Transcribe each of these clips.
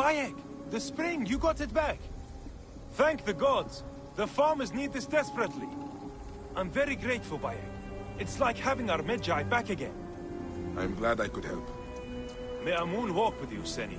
Bayek! The spring! You got it back! Thank the gods! The farmers need this desperately. I'm very grateful, Bayek. It's like having our Medjay back again. I'm glad I could help. May Amun walk with you, Seni.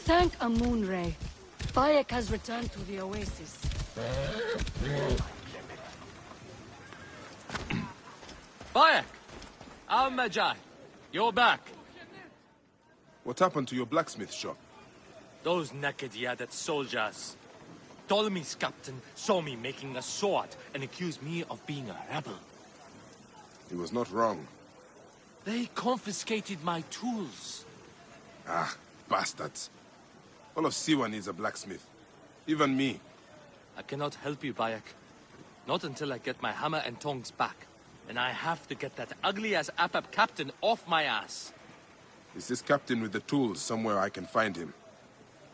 Thank a moon ray. Bayek has returned to the oasis. Bayek! Our Magi. You're back. What happened to your blacksmith shop? Those naked Yadet soldiers. Ptolemy's captain saw me making a sword and accused me of being a rebel. He was not wrong. They confiscated my tools. Ah, bastards. All of Siwa needs a blacksmith. Even me. I cannot help you, Bayek. Not until I get my hammer and tongs back. And I have to get that ugly-ass Apap captain off my ass. Is this captain with the tools somewhere I can find him?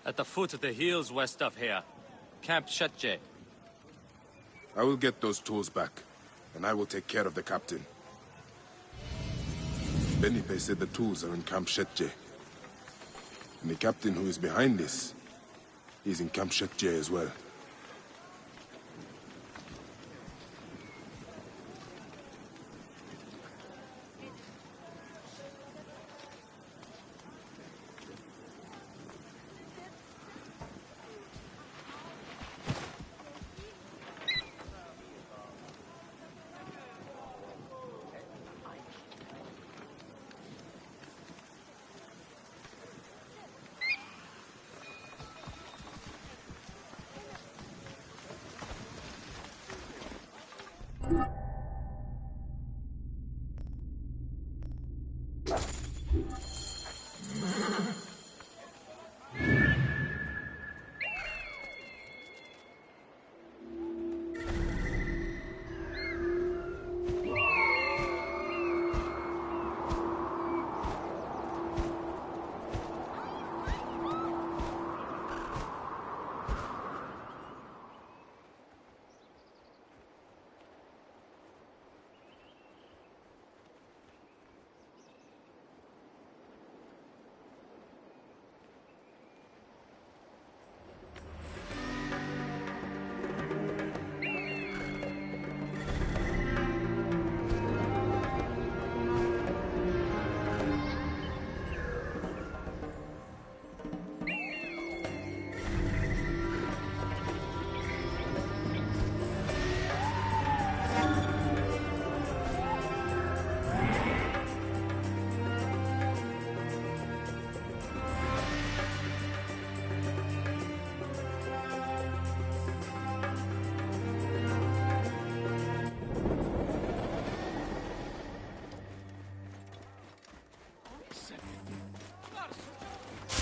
At the foot of the hills west of here. Camp Shetje. I will get those tools back, and I will take care of the captain. Benipe said the tools are in Camp Shetje. And the captain who is behind this, he's in Camp Shetje as well.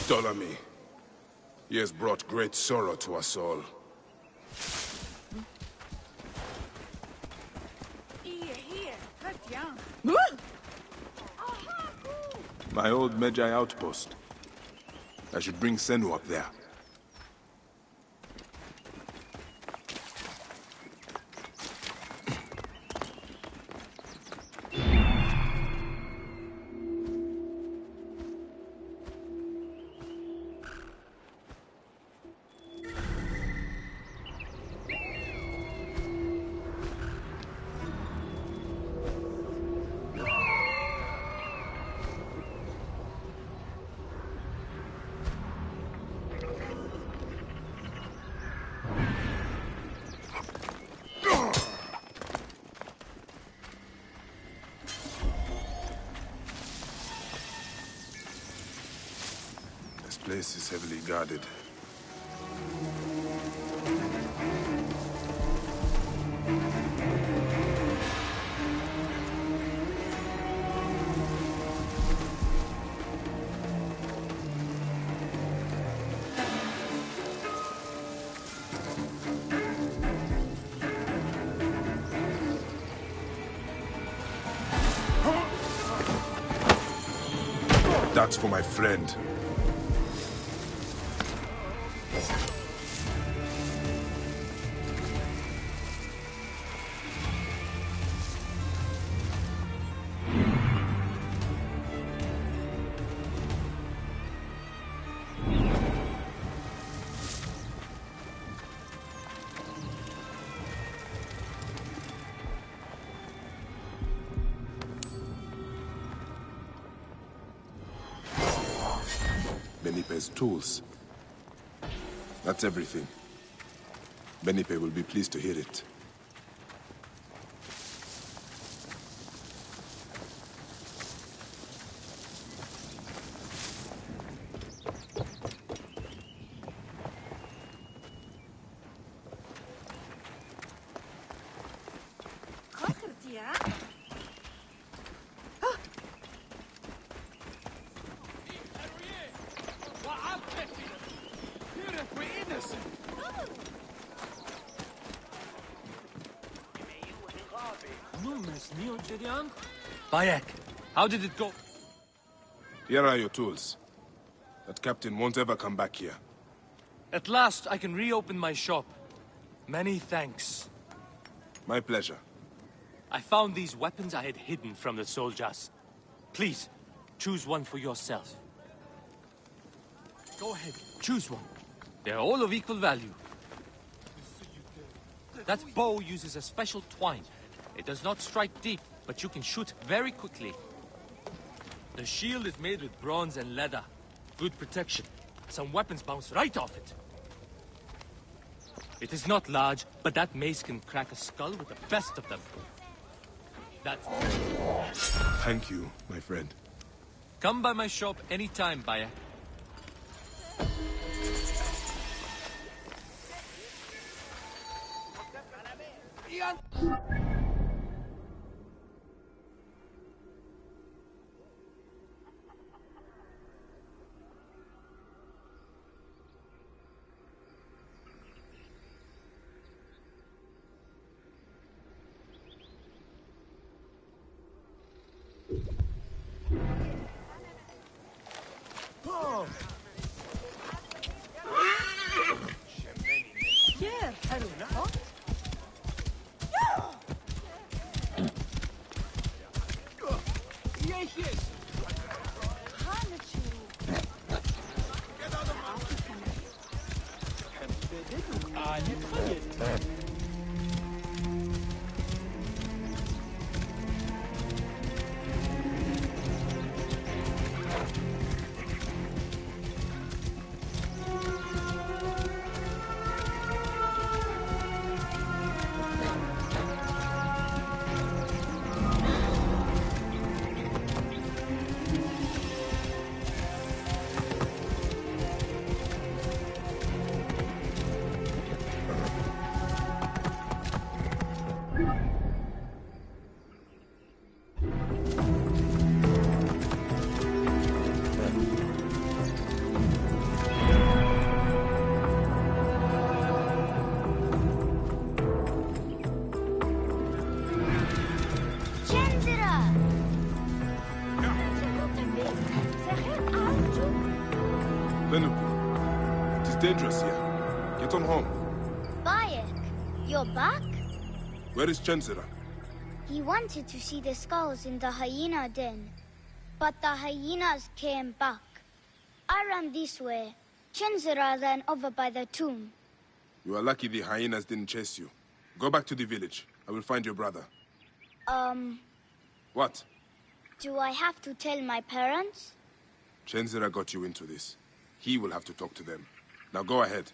Ptolemy, he has brought great sorrow to us all. My old Medjay outpost. I should bring Senu up there. place is heavily guarded. That's for my friend. Benipe's tools. That's everything. Benipe will be pleased to hear it. Bayek, how did it go? Here are your tools. That captain won't ever come back here. At last, I can reopen my shop. Many thanks. My pleasure. I found these weapons I had hidden from the soldiers. Please, choose one for yourself. Go ahead, choose one. They're all of equal value. That bow uses a special twine. It does not strike deep, but you can shoot very quickly. The shield is made with bronze and leather. Good protection. Some weapons bounce right off it. It is not large, but that mace can crack a skull with the best of them. That's... Thank you, my friend. Come by my shop anytime, Bayek. It is dangerous here. Get on home. Bayek, you're back? Where is Chenzira? He wanted to see the skulls in the hyena den, but the hyenas came back. I ran this way. Chenzira ran over by the tomb. You are lucky the hyenas didn't chase you. Go back to the village. I will find your brother. What? Do I have to tell my parents? Chenzira got you into this. He will have to talk to them. Now go ahead.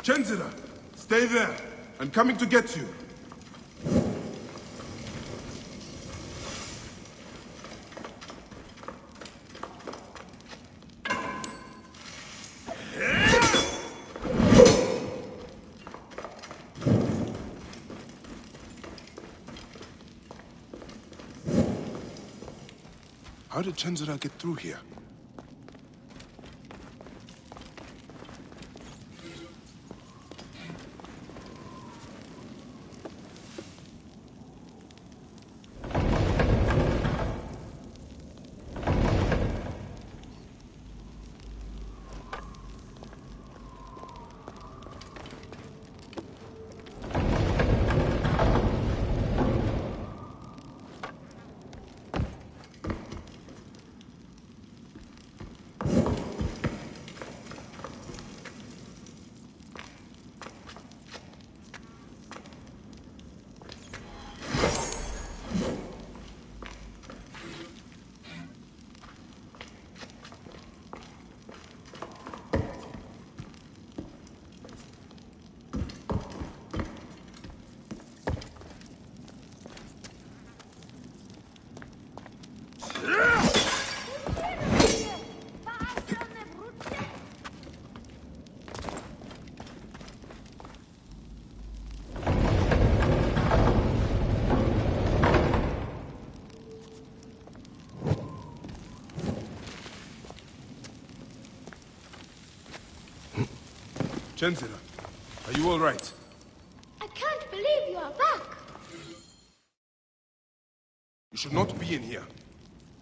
Chenzira, stay there. I'm coming to get you. How did Chenzira get through here? Chenzira, are you all right? I can't believe you are back. You should not be in here.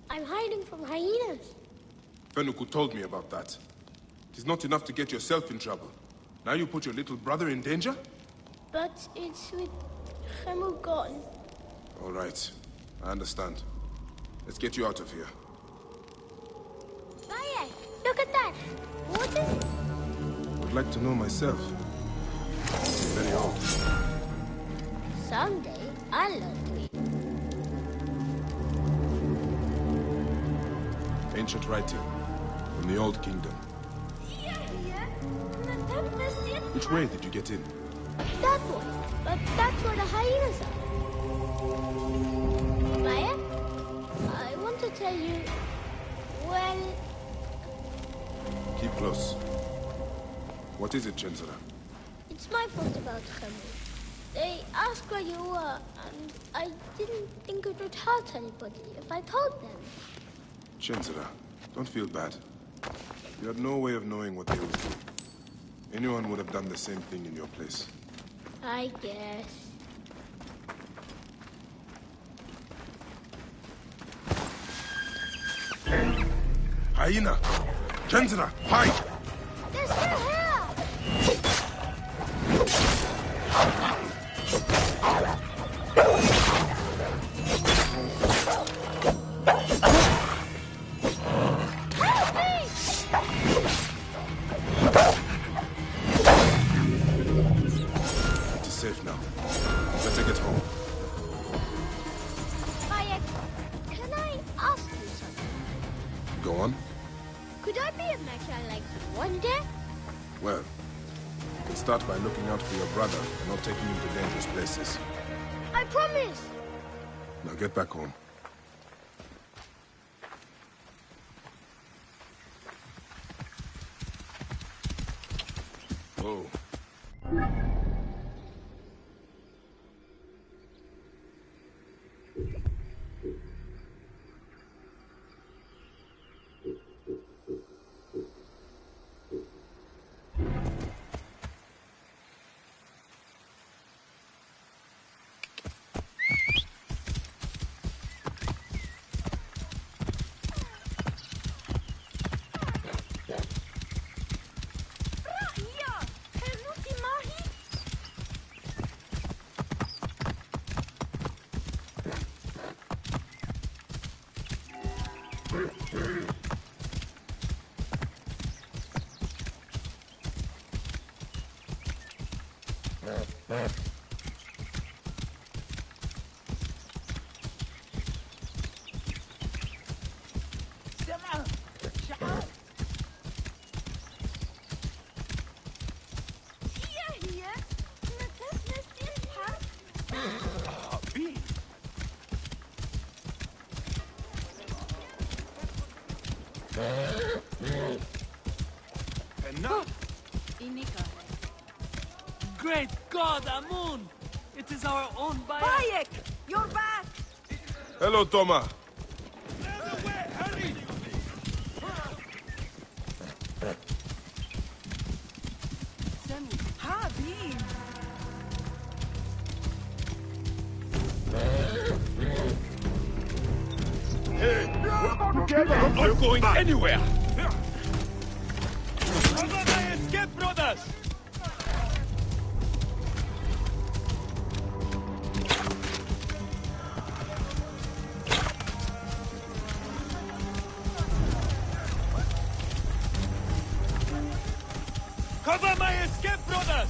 I'm hiding from hyenas. Fenuku told me about that. It is not enough to get yourself in trouble. Now you put your little brother in danger? But it's with Khemu gone. All right, I understand. Let's get you out of here. Bayek, look at that. What is it? I'd like to know myself. It's very old. Someday, I'll learn to read. Ancient writing from the Old Kingdom. Which way did you get in? That one. But that's where the hyenas are. Bayek, I want to tell you, well... Keep close. What is it, Chenzira? It's my fault about Khemu. They asked where you were, and I didn't think it would hurt anybody if I told them. Chenzira, don't feel bad. You had no way of knowing what they would do. Anyone would have done the same thing in your place. I guess. Hyena! Chenzira, hide! They're still here! Help me! It is safe now. Better get home. Bayek, can I ask you something? Go on. Could I be a mecha like you one day? Well, you can start by looking out for your brother and not taking him to dangerous places. I promise! Now get back home. Oh. And now... Inika. Great God, Amun! It is our own Bayek! Bayek! You're back! Hello, Toma. Hurry! Semu. Habib! I'm not going anywhere! How did I escape, brothers? Cover my escape, brothers!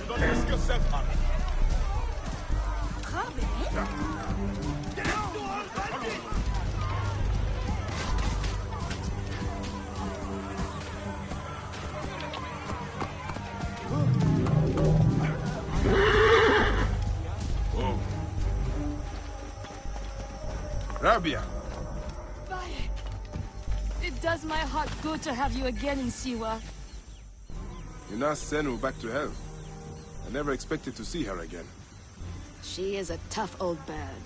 Don't risk yourself, man. Rabia. Bayek! It does my heart good to have you again in Siwa. You nursed Senu back to health. I never expected to see her again. She is a tough old bird.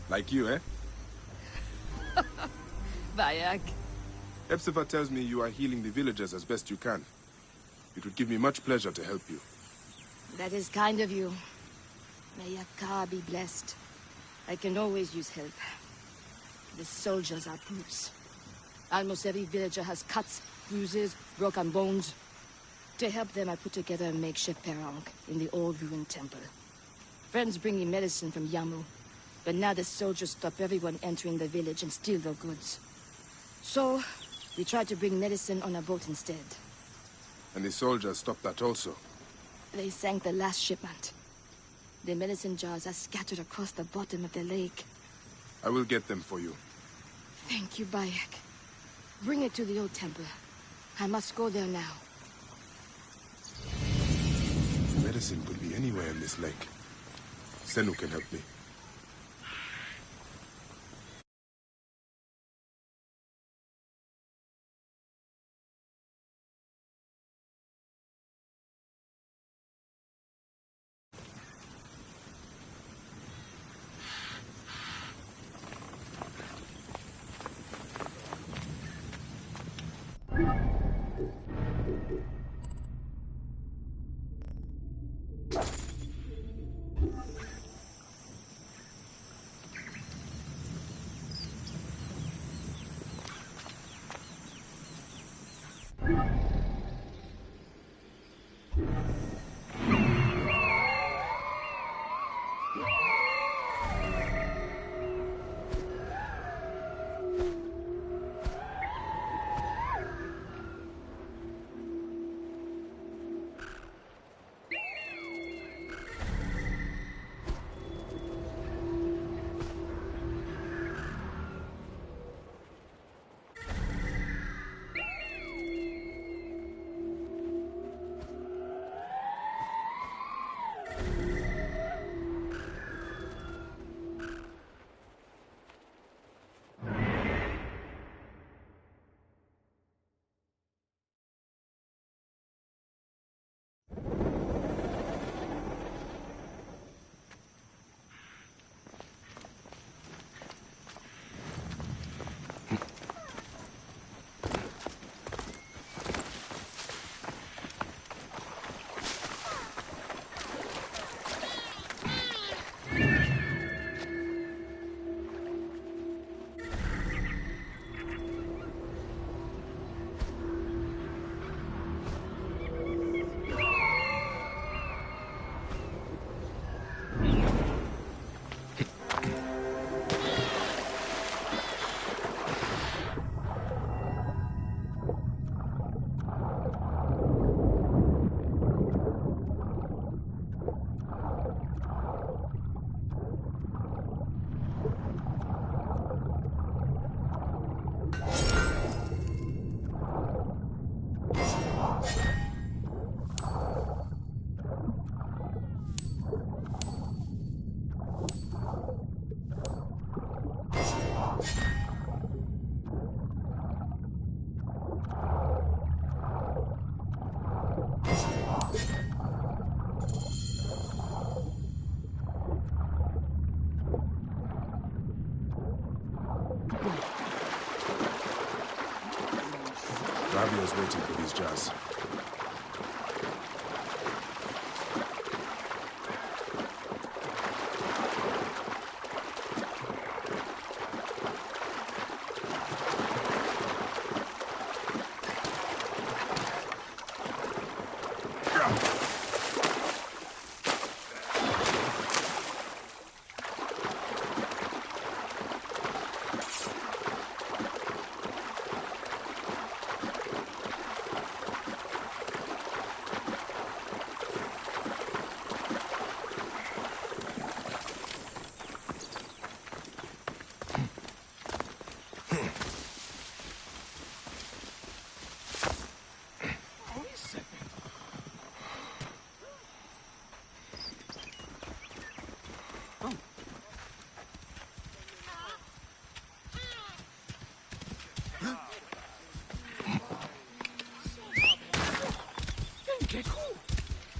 Like you, eh? Bayek. Hepzibah tells me you are healing the villagers as best you can. It would give me much pleasure to help you. That is kind of you. May Yakar be blessed. I can always use help. The soldiers are brutes. Almost every villager has cuts, bruises, broken bones. To help them, I put together a makeshift perang in the old ruined temple. Friends bring me medicine from Yamu, but now the soldiers stop everyone entering the village and steal their goods. So, we tried to bring medicine on a boat instead. And the soldiers stopped that also. They sank the last shipment. The medicine jars are scattered across the bottom of the lake. I will get them for you. Thank you, Bayek. Bring it to the old temple. I must go there now. Medicine could be anywhere in this lake. Senu can help me. Rabia's waiting for these jars.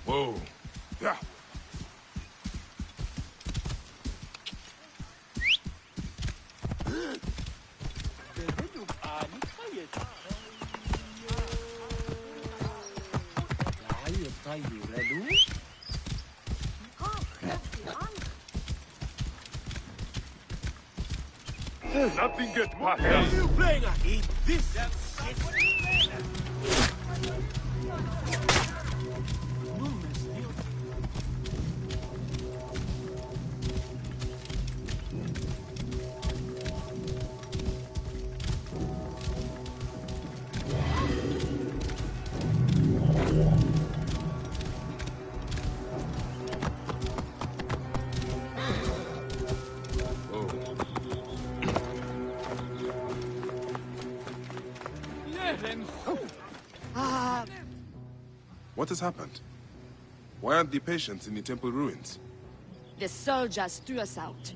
Whoa. Yeah. Nothing gets past us. You playing at eat this? What has happened? Why aren't the patients in the temple ruins? The soldiers threw us out.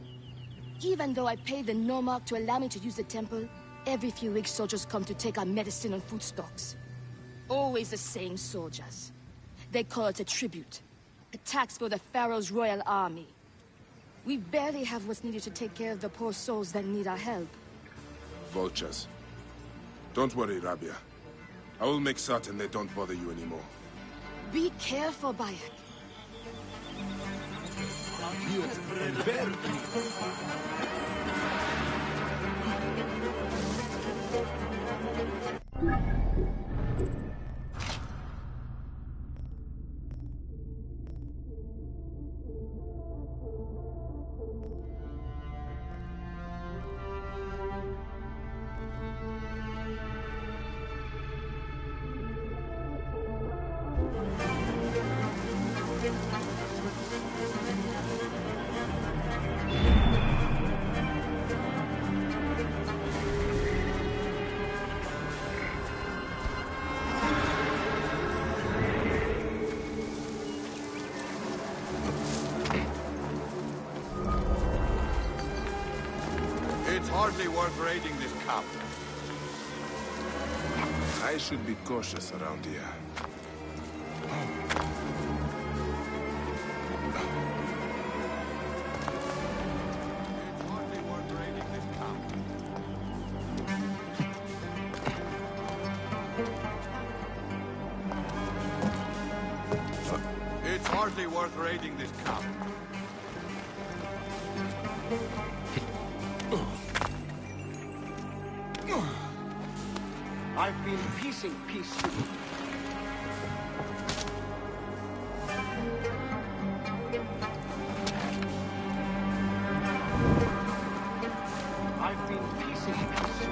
Even though I paid the Nomarch to allow me to use the temple, every few weeks soldiers come to take our medicine and food stocks. Always the same soldiers. They call it a tribute. A tax for the Pharaoh's royal army. We barely have what's needed to take care of the poor souls that need our help. Vultures. Don't worry, Rabia. I will make certain they don't bother you anymore. Be careful, Bayek. It's hardly worth raiding this camp. I should be cautious around here. It's hardly worth raiding this camp. It's hardly worth raiding this camp. I've been piecing pieces. I've been piecing pieces.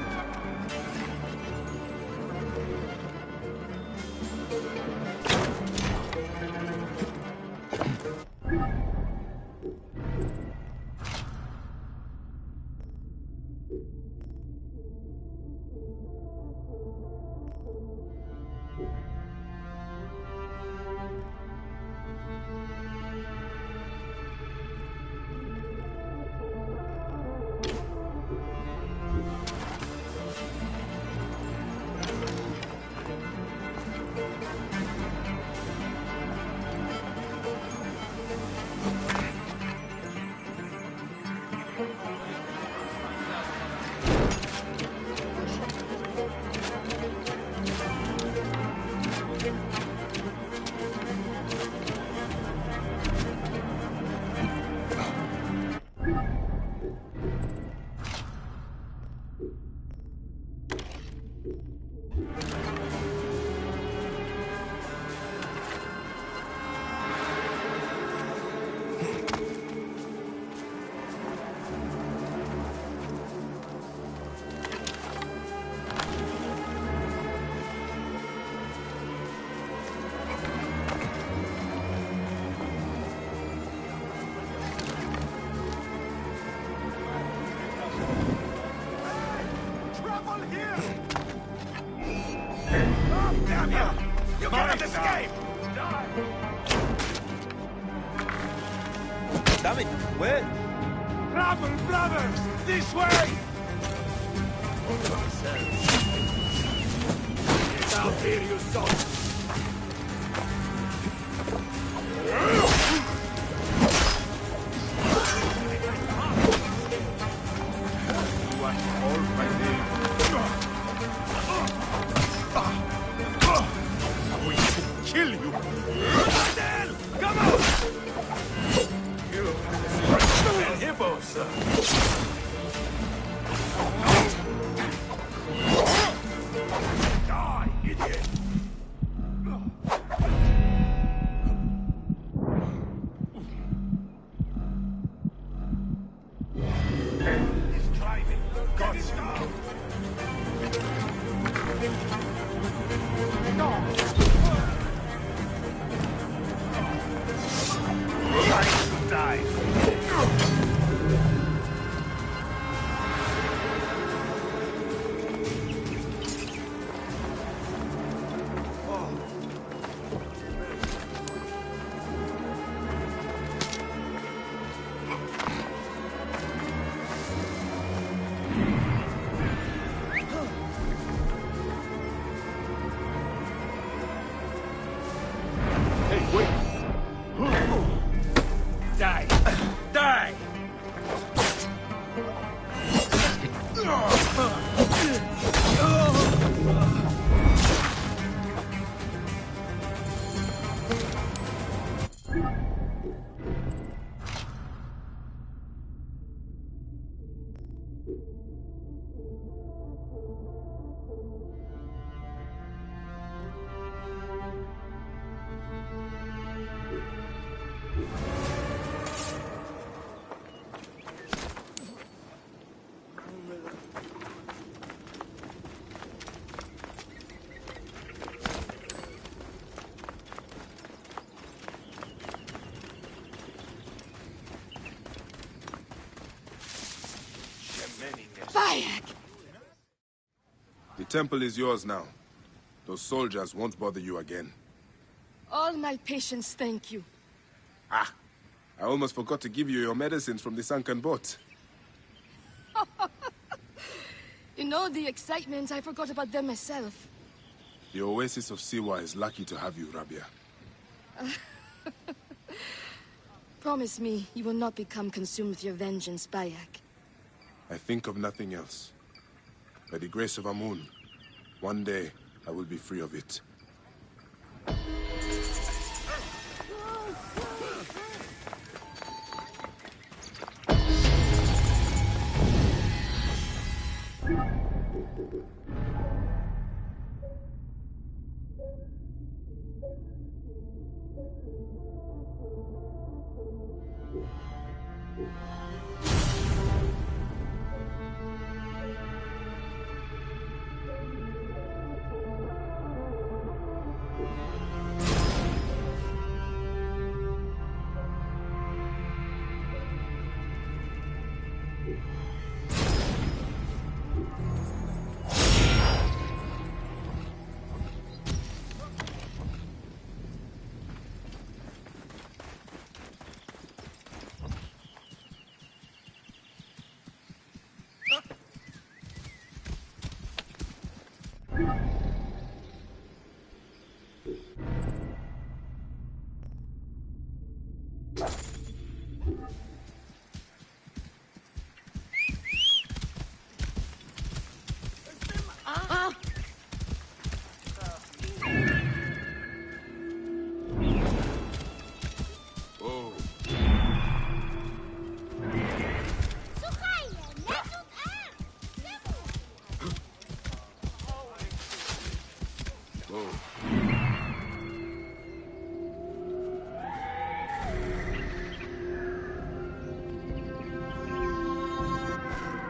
Damn you! You cannot escape! Damn it! Where? Travel, brothers! This way! Get out here, you son! You are all my name. I will kill you! Adele! Come on! You are hippos! Die, idiot! He's driving. God's down! Die! Hey, wait! Die! Die! Bayek! The temple is yours now. Those soldiers won't bother you again. All my patients thank you. Ah! I almost forgot to give you your medicines from the sunken boat. In all the excitement, I forgot about them myself. The Oasis of Siwa is lucky to have you, Rabia. Promise me you will not become consumed with your vengeance, Bayek. I think of nothing else. By the grace of Amun, one day I will be free of it.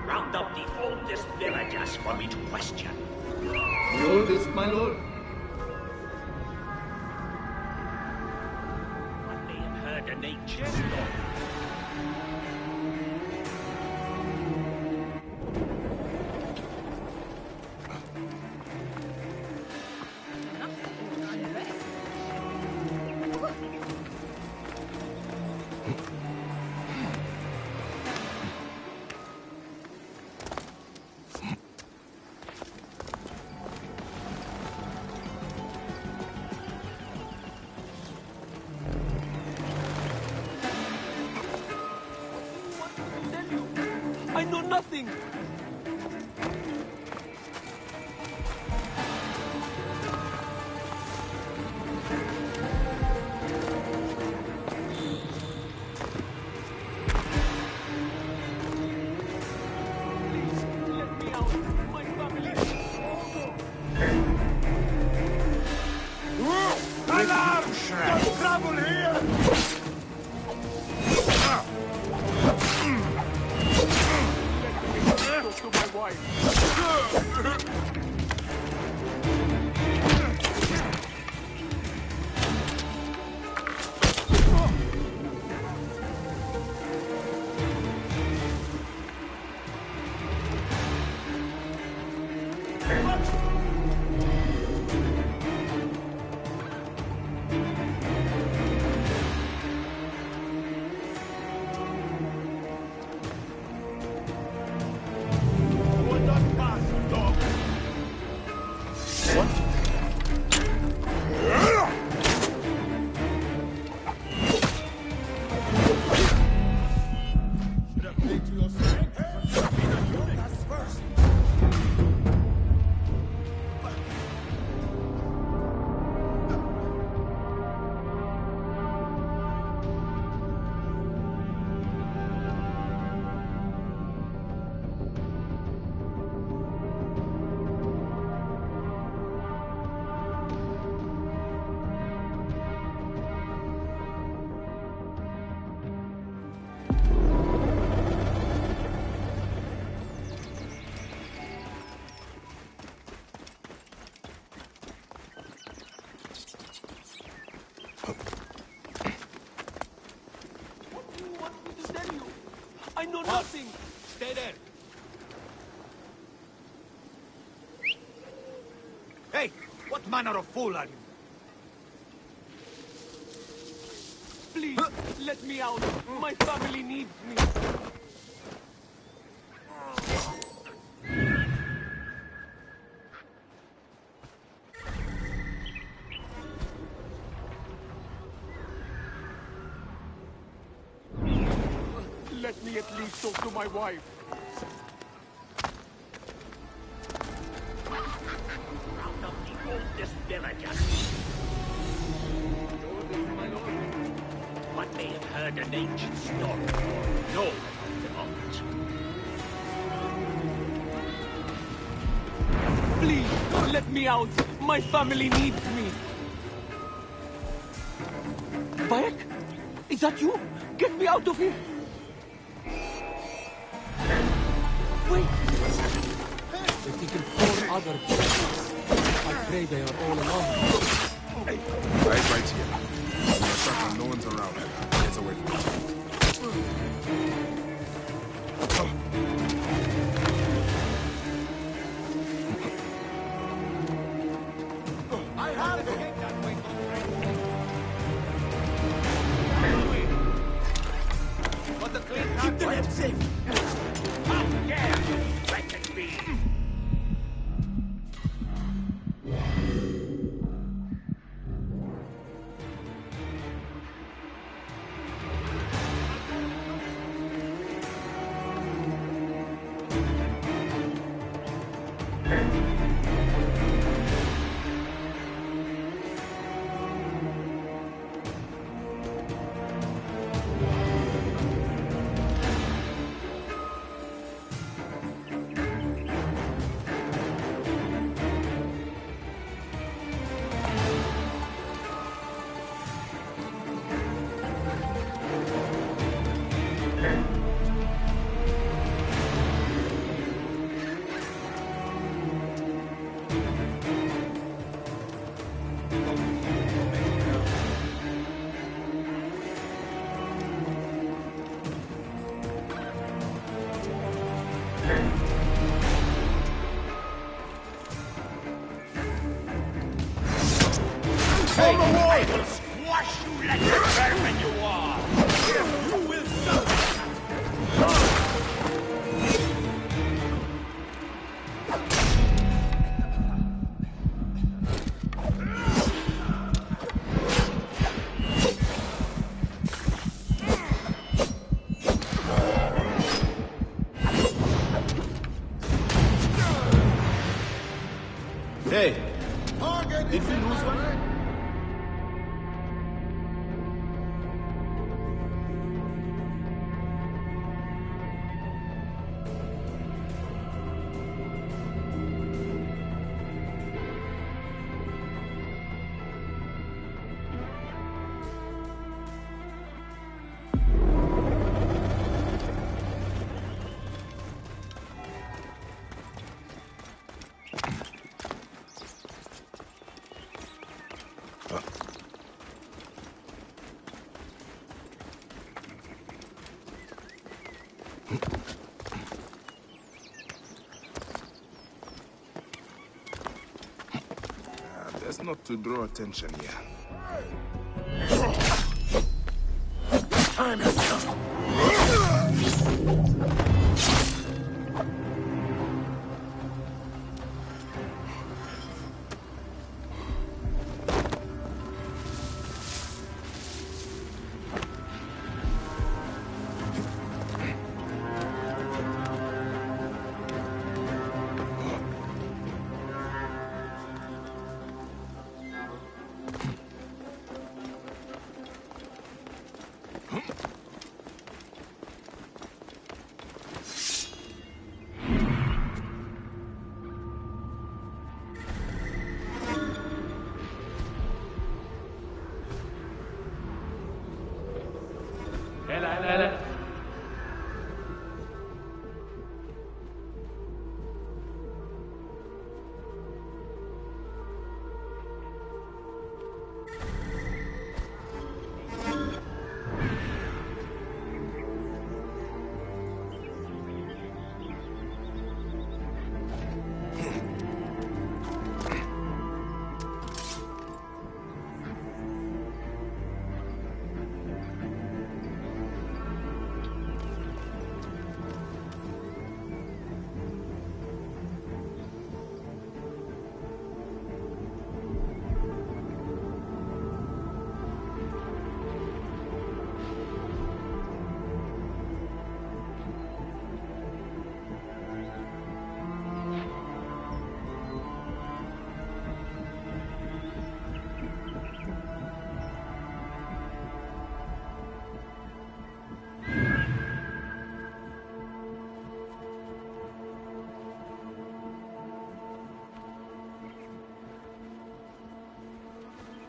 Round up the oldest villagers for me to question. The oldest, my lord? One may have heard an ancient story. know nothing! Alarm! There's trouble here! To my wife. I know nothing! Stay there! Hey! What manner of fool are you? Please, let me out. My family needs me. Let me at least talk to my wife. Round up the oldest villagers. One may have heard an ancient story, or know about it. Please, let me out. My family needs me. Bayek? Is that you? Get me out of here! Wait! They've taken 4 other prisoners. I pray they are all alone. Hey, right here. We are certain no one's around. Get away from us. I have to get that way. What the clean Keep the left safe! How dare you threaten me? On the wall! I will squash you like the vermin you are! You will suffer! this way? Best not to draw attention here. Time has come.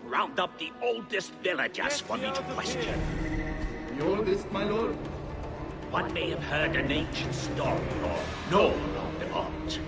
Round up the oldest villagers for me to question. The oldest, my lord? One may have heard an ancient story or known of the vault.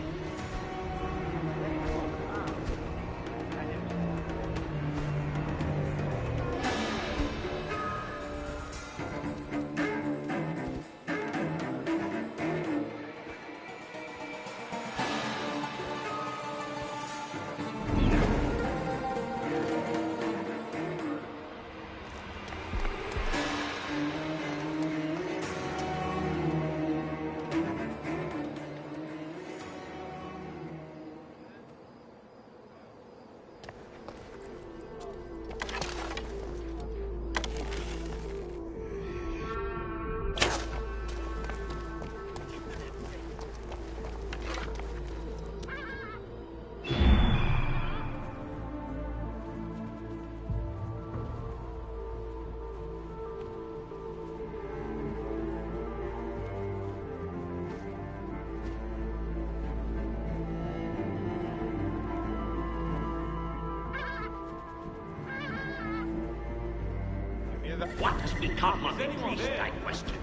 What has become of the priest, I questioned?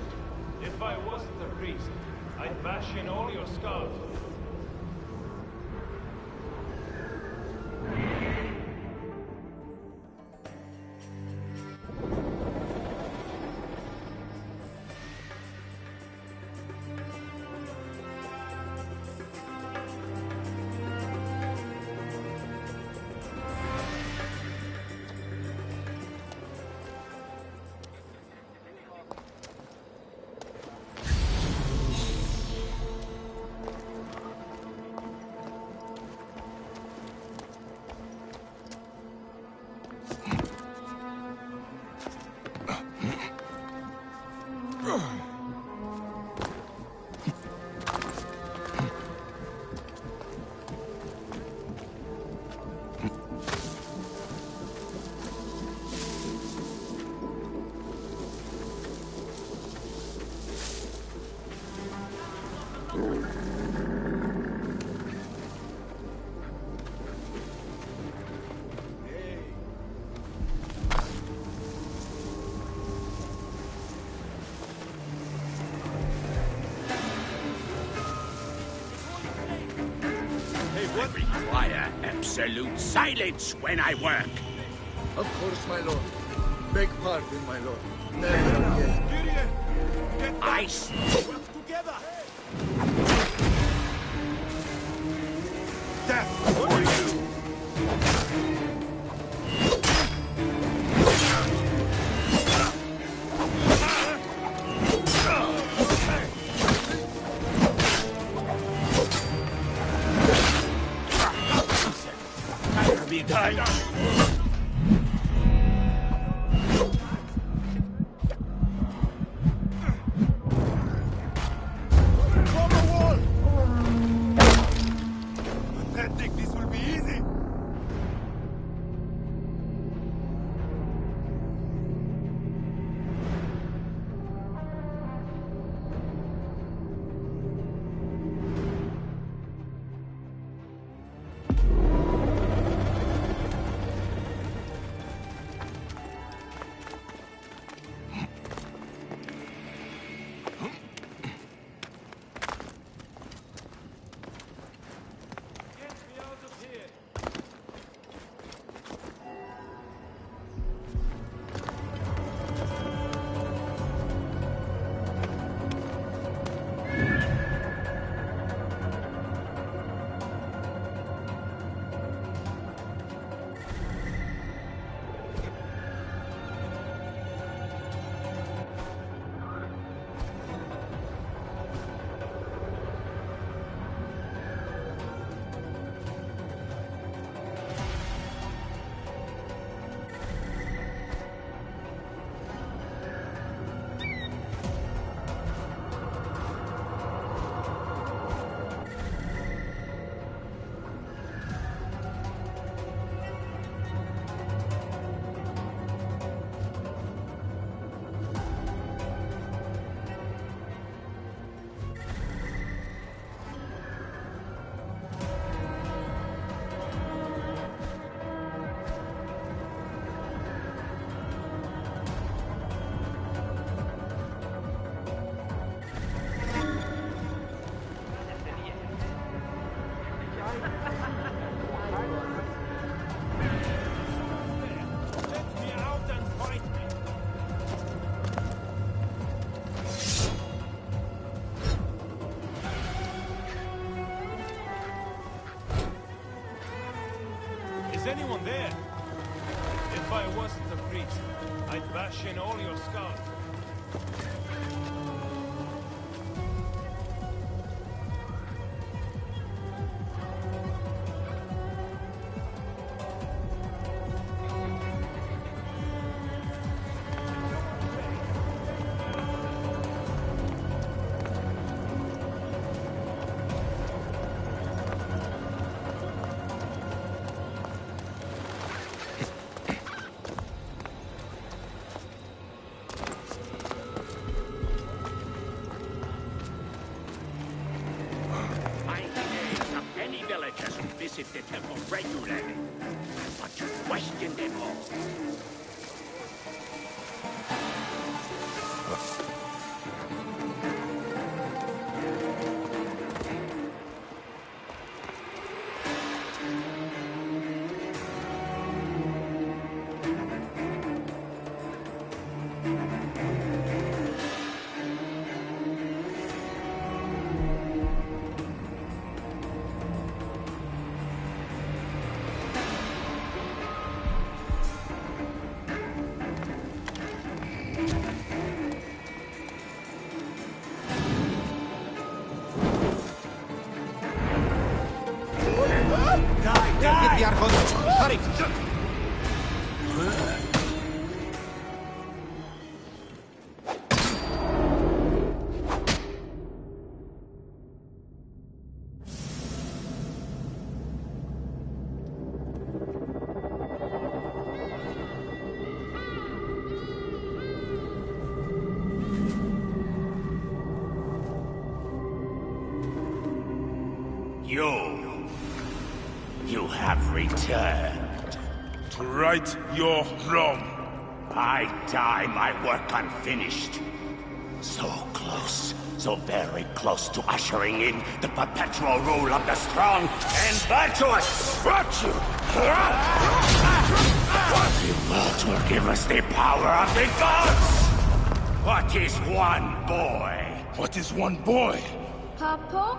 If I wasn't a priest, I'd bash in all your skulls. Absolute silence when I work. Of course, my lord. Beg pardon, my lord. Never again. Gideon! Get back! Ice! Work together! Death for you! Be done. Pathetic, this will be easy! Get me out of here! Let me out and fight me! Is anyone there? If I wasn't a priest, I'd bash in all your skulls. I names of any villagers who visit the temple regularly, but you question them all. Get the Archons! Hurry! You have returned. To right your wrong. I die my work unfinished. So close, so very close to ushering in the perpetual rule of the strong and virtuous. Virtue! What words will give us the power of the gods? What is one boy? What is one boy? Papa?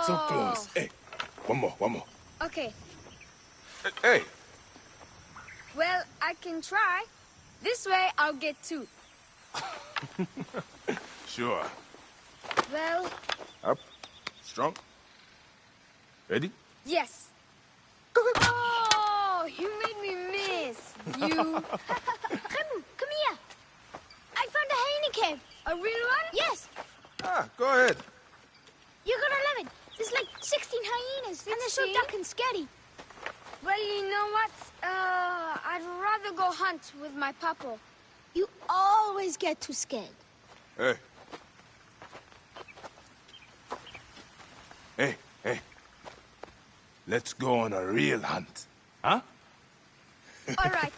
So close. Hey, one more. Okay. Hey, Well, I can try. This way, I'll get two. sure. Well, Up, strong. Ready? yes. Oh, you made me miss. You. Remu, come here. I found a hyena cave. A real one? Yes, Ah, go ahead. you're gonna love it. There's like 16 hyenas, and they're so 16? dark and scary. Well, you know what? I'd rather go hunt with my papa. You always get too scared. Hey. Hey. Let's go on a real hunt. Huh? All right.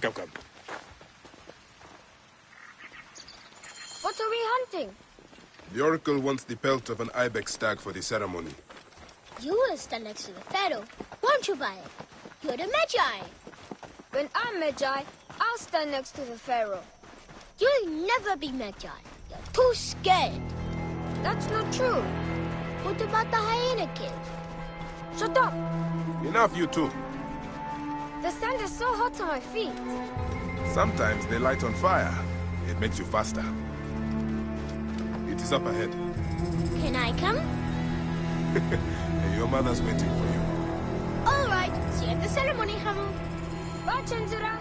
Come. What are we hunting? The Oracle wants the pelt of an ibex stag for the ceremony. You will stand next to the pharaoh, won't you, Bayek? You're the Magi. When I'm Magi, I'll stand next to the pharaoh. You'll never be Magi. You're too scared. That's not true. What about the hyena kid? Shut up. Enough, you two. The sand is so hot on my feet. Sometimes they light on fire. It makes you faster. It is up ahead. Can I come? Your mother's waiting for you. All right. See you at the ceremony, Hamu. Bye, Chenzura.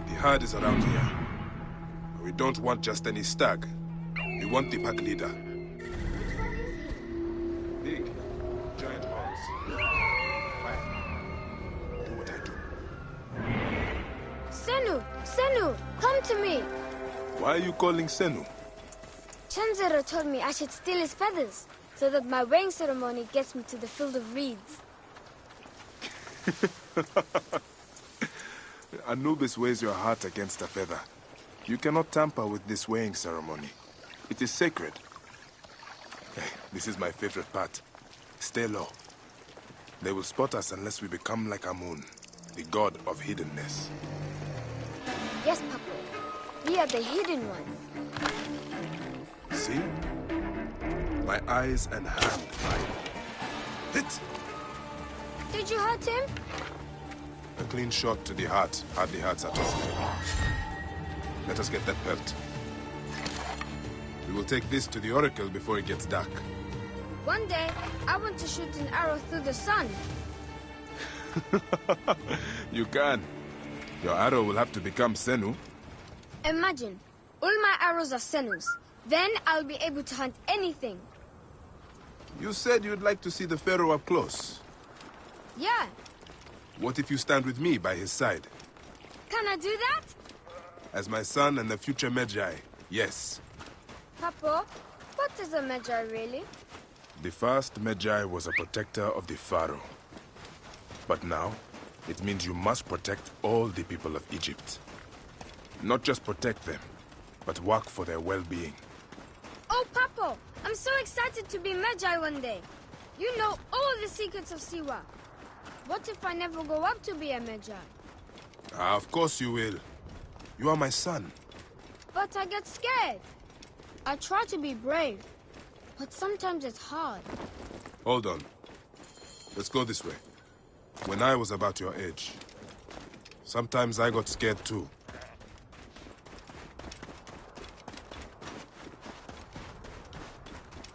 The herd is around here. We don't want just any stag. We want the pack leader. Big, giant horns. Fire. Do what I do. Senu, come to me. Why are you calling Senu? Chenzura told me I should steal his feathers, so that my weighing ceremony gets me to the field of reeds. Anubis weighs your heart against a feather. You cannot tamper with this weighing ceremony. It is sacred. Hey, this is my favorite part. Stay low. They will spot us unless we become like Amun, the god of hiddenness. Yes, Papa. We are the hidden ones. See? My eyes and hand hide. Hit! Did you hurt him? A clean shot to the heart hardly hurts at all. Let us get that pelt. We will take this to the Oracle before it gets dark. One day, I want to shoot an arrow through the sun. You can. Your arrow will have to become Senu. Imagine, all my arrows are Senus. Then I'll be able to hunt anything. You said you'd like to see the Pharaoh up close. Yeah. What if you stand with me by his side? Can I do that? As my son and the future Magi, yes. Papa, what is a Magi really? The first Magi was a protector of the Pharaoh. But now, it means you must protect all the people of Egypt. Not just protect them, but work for their well-being. Oh, Papa, I'm so excited to be Magi one day. You know all the secrets of Siwa. What if I never go up to be a Magi? Of course you will. You are my son. But I get scared. I try to be brave, but sometimes it's hard. Hold on. Let's go this way. When I was about your age, sometimes I got scared too.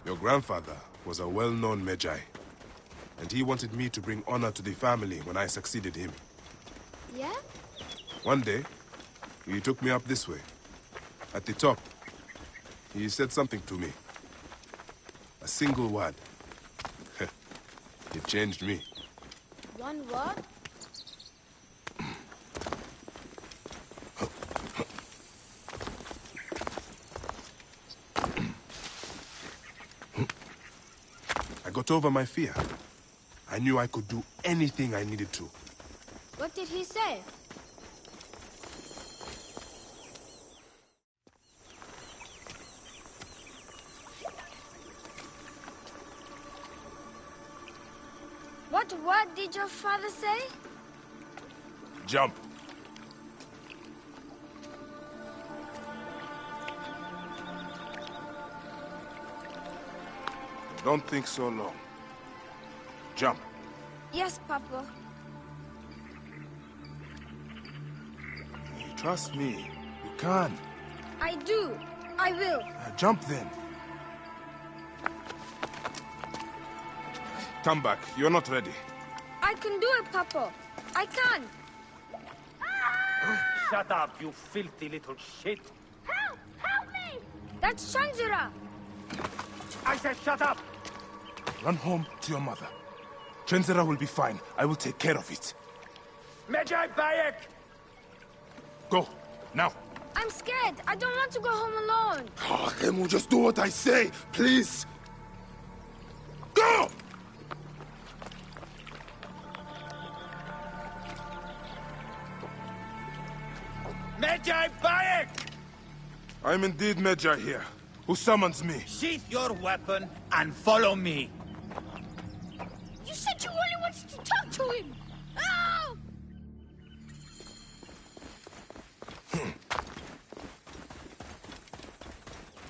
Your grandfather was a well-known Magi, and he wanted me to bring honor to the family when I succeeded him. Yeah? One day, he took me up this way. At the top, he said something to me. A single word. It changed me. One word? I got over my fear. I knew I could do anything I needed to. What did he say? What word did your father say? Jump! Don't think so long. Jump. Yes, Papa. Trust me. You can. I do. I will. Jump then. Come back. You're not ready. I can do it, Papa. I can. Shut up, you filthy little shit! Help! Help me! That's Shanjira! I said shut up! Run home to your mother. Trenzera will be fine. I will take care of it. Medjay Bayek! Go. Now. I'm scared. I don't want to go home alone. Remu, just do what I say, please. Go! Medjay Bayek! I'm indeed Medjay here. Who summons me? Sheath your weapon and follow me. You said you only wanted to talk to him! Oh!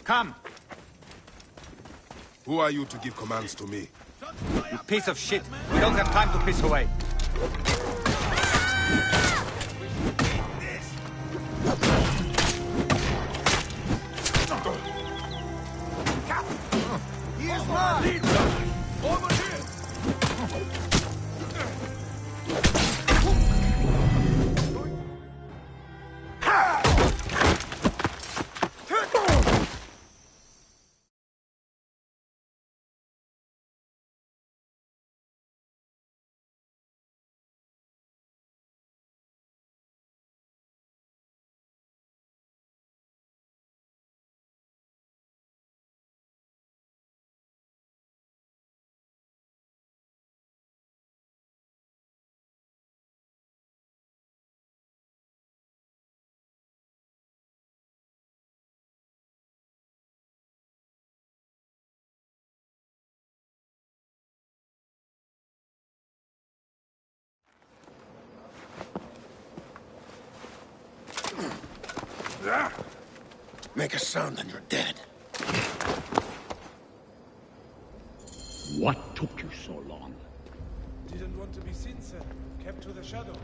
Come, Who are you to give commands to me? you piece of shit. We don't have time to piss away. Here's mine! Over here! Make a sound and you're dead. What took you so long? Didn't want to be seen, sir. Kept to the shadows.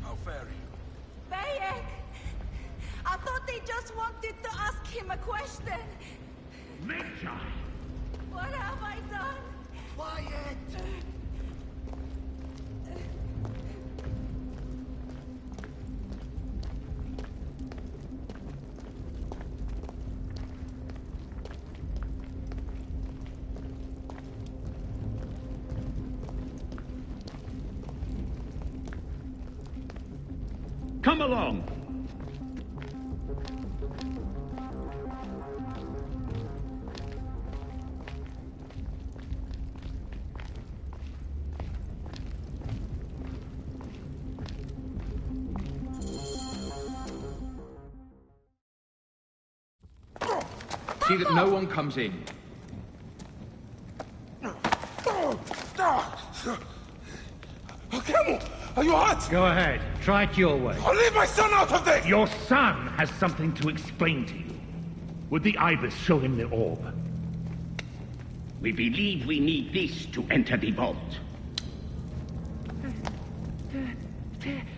How fare you? Bayek! I thought they just wanted to ask him a question. Medjay! What have I done? Quiet! Come along! See that no one comes in. Kemu, are you hurt? Go ahead. Try it your way. I'll leave my son out of this! Your son has something to explain to you. Would the Ibis show him the orb? We believe we need this to enter the vault.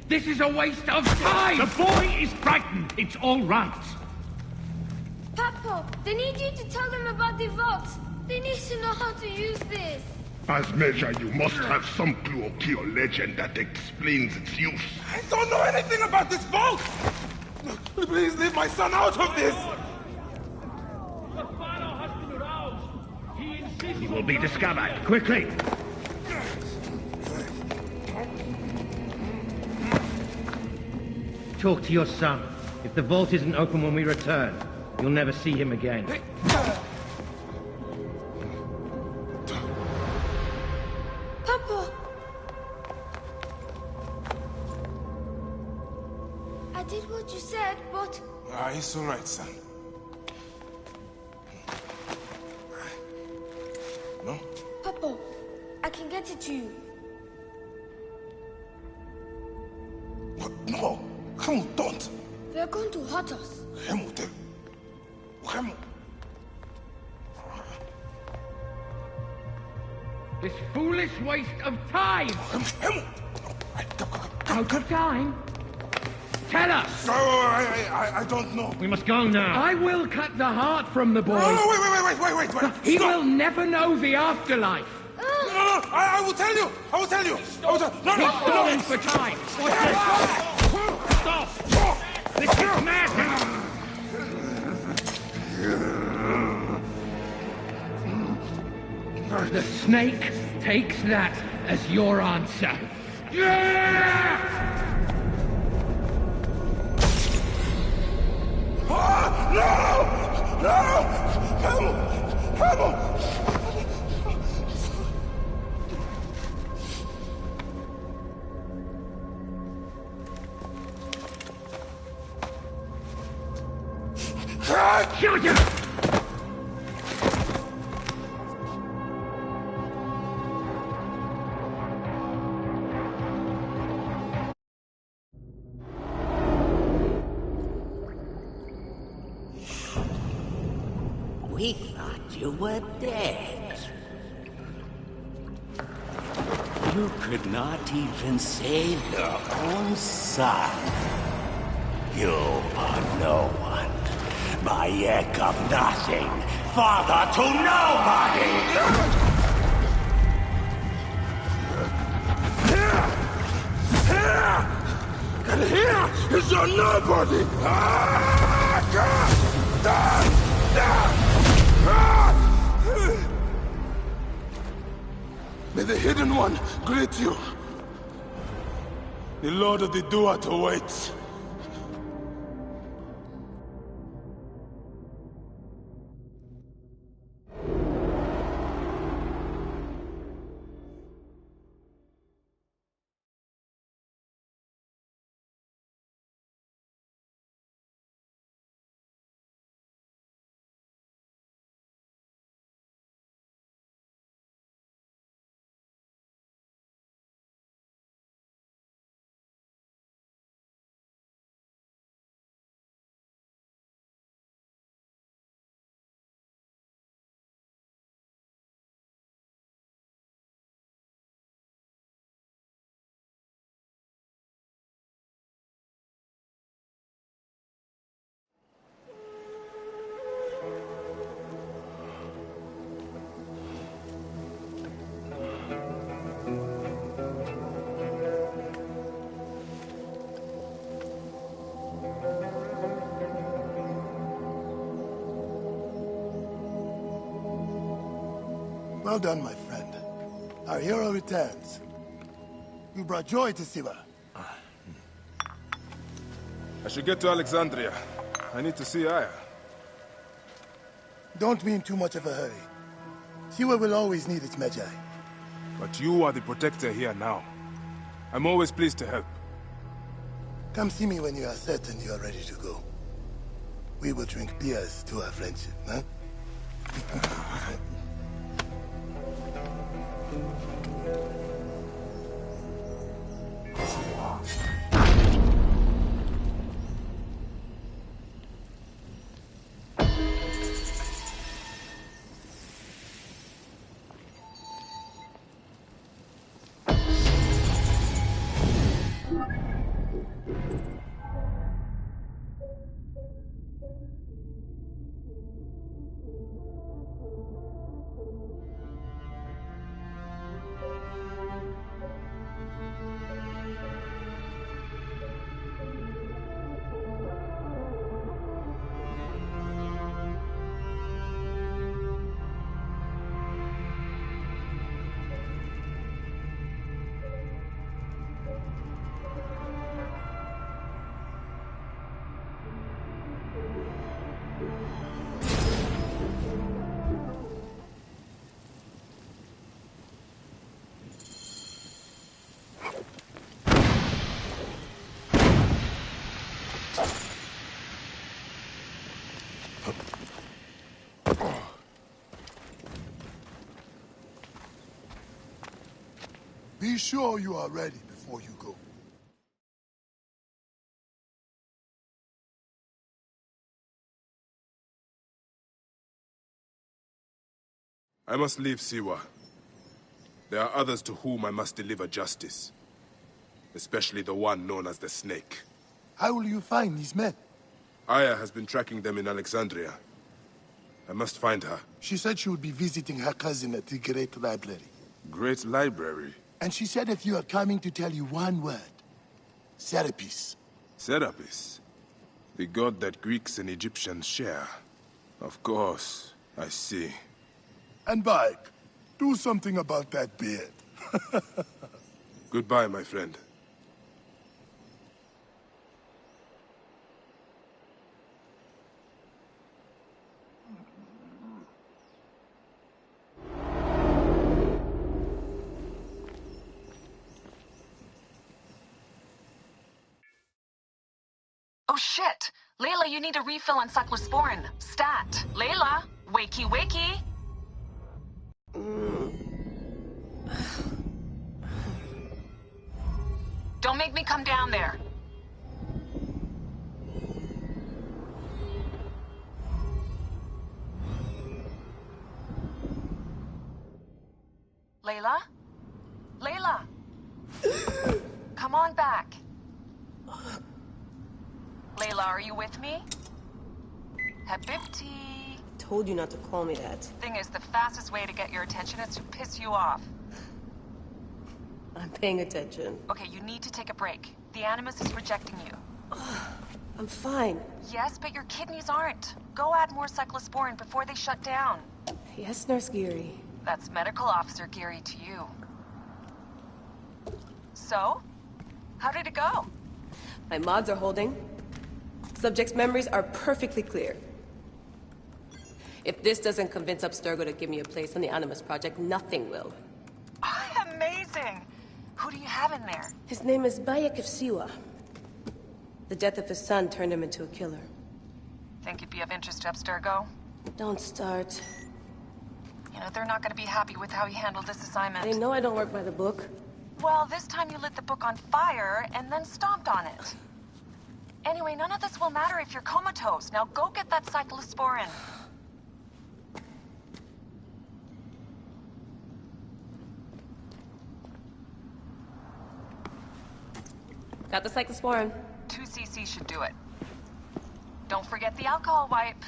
This is a waste of time! The boy is frightened. It's all right. Papa, they need you to tell them about the vault. They need to know how to use this. As Measure, you must have some clue or key or legend that explains its use. I don't know anything about this vault! Please leave my son out of this! He will be discovered. Quickly! Talk to your son. If the vault isn't open when we return, you'll never see him again. Papa! I did what you said, but... It's all right, son. No? Papa, I can get it to you. No! Kemu, don't! They're going to hurt us. Kemu. This foolish waste of time! Kemu! Out of time? Tell us! I don't know. We must go now. I will cut the heart from the boy. No, wait. He Stop. will never know the afterlife. No, I will tell you. He's stalling for time. Stop. This is madness. The snake takes that as your answer. No! Kemu! Shoot him! We thought you were dead. You could not even save your own son. You are no one. Bayek of nothing. Father to nobody! And here is your nobody! May the Hidden One greet you. The Lord of the Duat awaits. Well done, my friend. Our hero returns. You brought joy to Siwa. I should get to Alexandria. I need to see Aya. Don't be in too much of a hurry. Siwa will always need its Magi. But you are the protector here now. I'm always pleased to help. Come see me when you are certain you are ready to go. We will drink beers to our friendship, huh? Be sure you are ready before you go. I must leave Siwa. There are others to whom I must deliver justice. Especially the one known as the Snake. How will you find these men? Aya has been tracking them in Alexandria. I must find her. She said she would be visiting her cousin at the Great Library. Great Library? And she said if you are coming to tell you one word. Serapis. Serapis? The god that Greeks and Egyptians share. Of course, I see. And Bayek, do something about that beard. Goodbye, my friend. Oh shit! Layla, you need a refill on cyclosporin. Stat. Layla! Wakey wakey! Don't make me come down there. Layla? Layla! Come on back. Layla, are you with me? Habibti. Told you not to call me that. Thing is, the fastest way to get your attention is to piss you off. I'm paying attention. Okay, you need to take a break. The Animus is rejecting you. I'm fine. Yes, but your kidneys aren't. Go add more cyclosporin before they shut down. Yes, Nurse Geary. That's Medical Officer Geary to you. So? How did it go? My mods are holding. Subject's memories are perfectly clear. If this doesn't convince Abstergo to give me a place on the Animus Project, nothing will. Amazing! Who do you have in there? His name is Bayek of Siwa. The death of his son turned him into a killer. Think you'd be of interest to Abstergo? Don't start. You know, they're not gonna be happy with how he handled this assignment. They know I don't work by the book. Well, this time you lit the book on fire and then stomped on it. Anyway, none of this will matter if you're comatose. Now go get that cyclosporin. Got the cyclosporin. 2 cc should do it. Don't forget the alcohol wipe.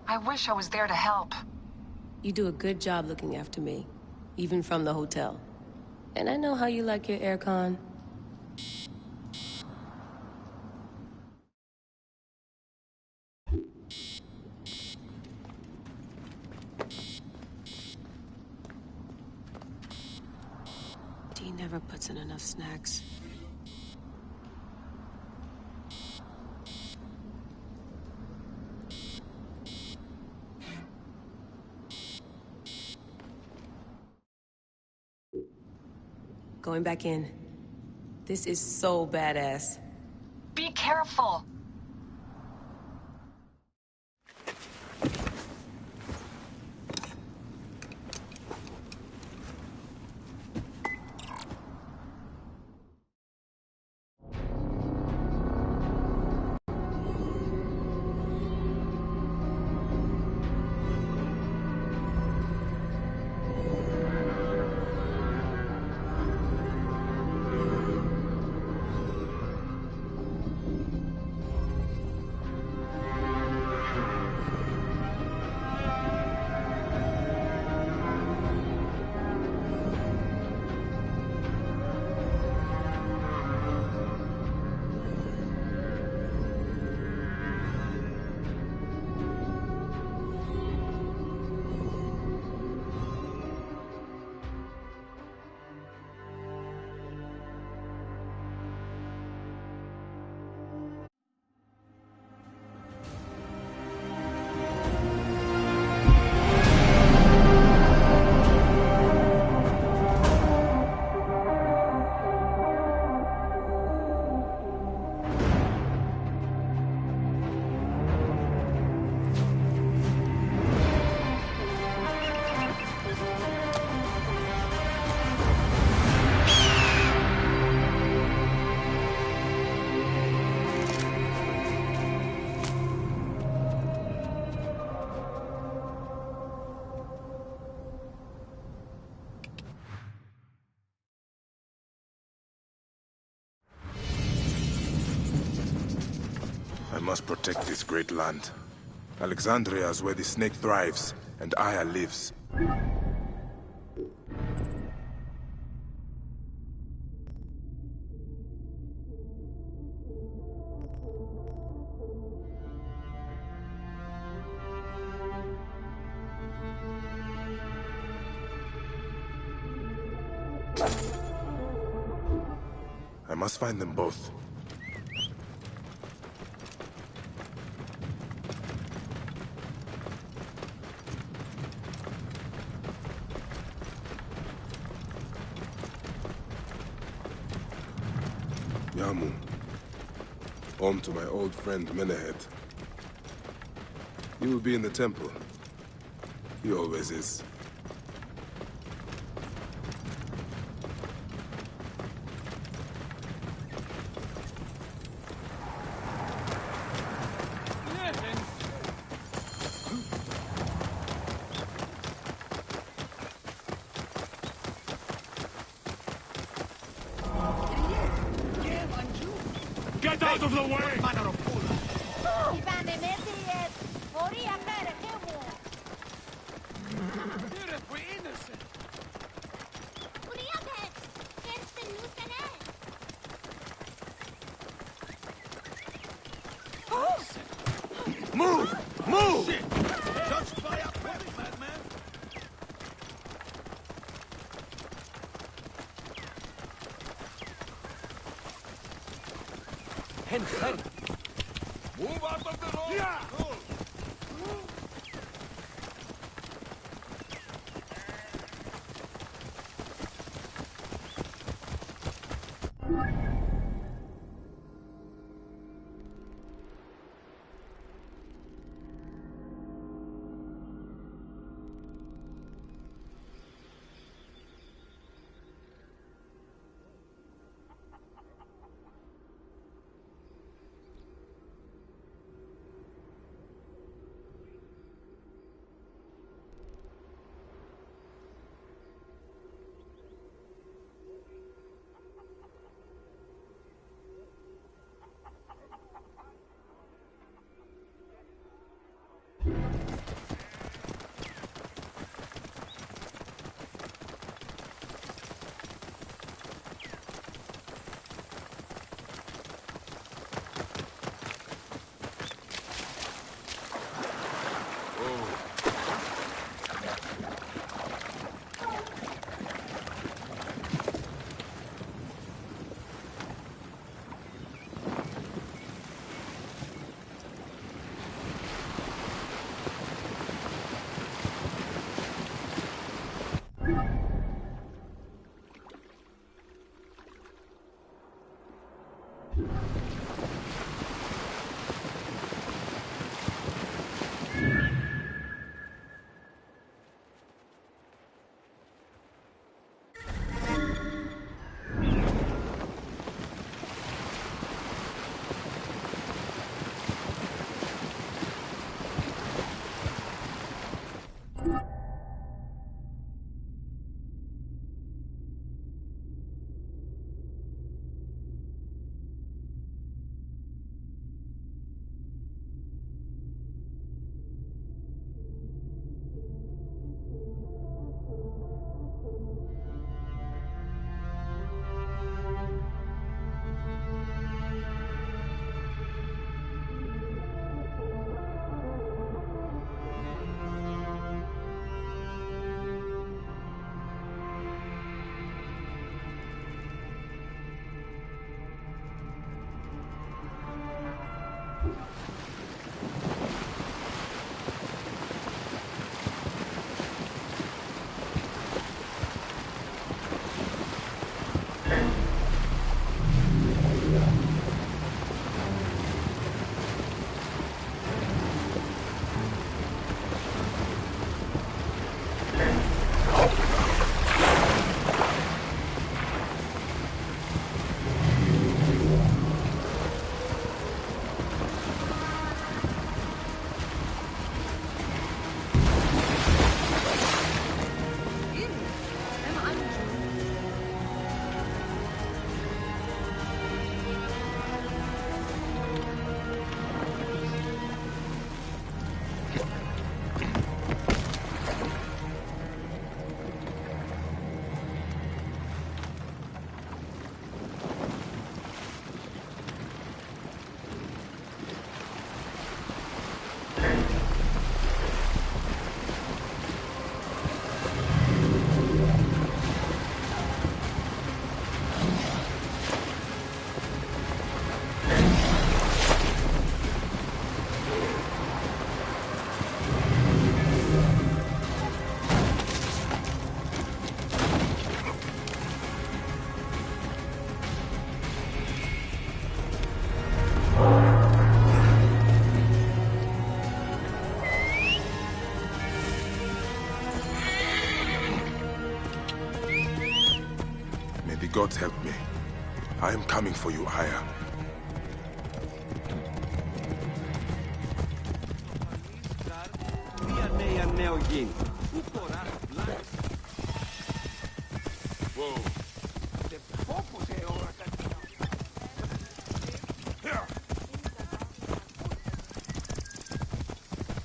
I wish I was there to help. You do a good job looking after me, even from the hotel. And I know how you like your aircon. Dee never puts in enough snacks. Going back in. This is so badass. Be careful! must protect this great land. Alexandria is where the snake thrives, and Aya lives. I must find them both. Yamu. Home to my old friend Menehet. He will be in the temple. He always is. Get out of the way! We're innocent. Move! Move! Touched by a pet, madman! Hen. Move out of the road! Yeah! gods help me. I am coming for you, Aya.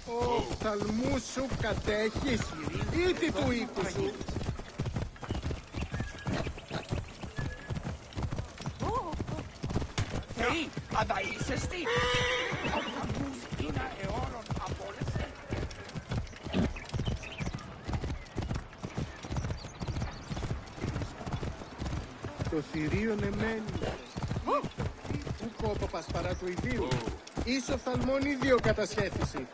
Οφθαλμούς σου κατέχεις, ήτι του οίκου σου. Θεοί, ανταείσεστη. Οφθαλμούς είναι αιώνων απόλεσαι. Το θηρίον εμένει. Πού κόπο πασπαρά του ιδίου. Εις οφθαλμών ίδιο κατασχέθηση.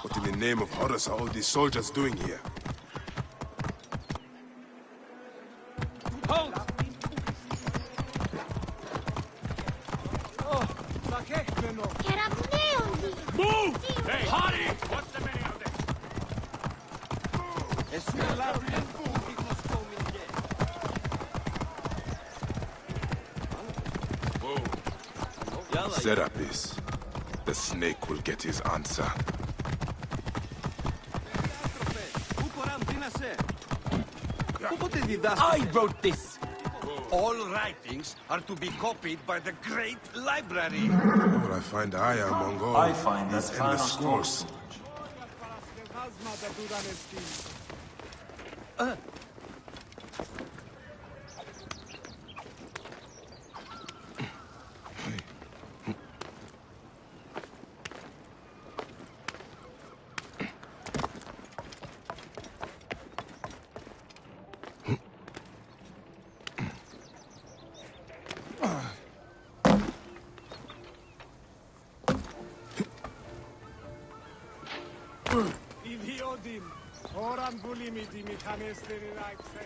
What in the name of Horus are all these soldiers doing here? Hold! Move! Hey, Hardy! What's the meaning of this? Serapis. The snake will get his answer. I wrote this. All writings are to be copied by the great library. Where will I find Aya among all I find these that endless final scrolls? Ιδιότην, ώραν βουλήμι τη μηχανέστερη ράξε.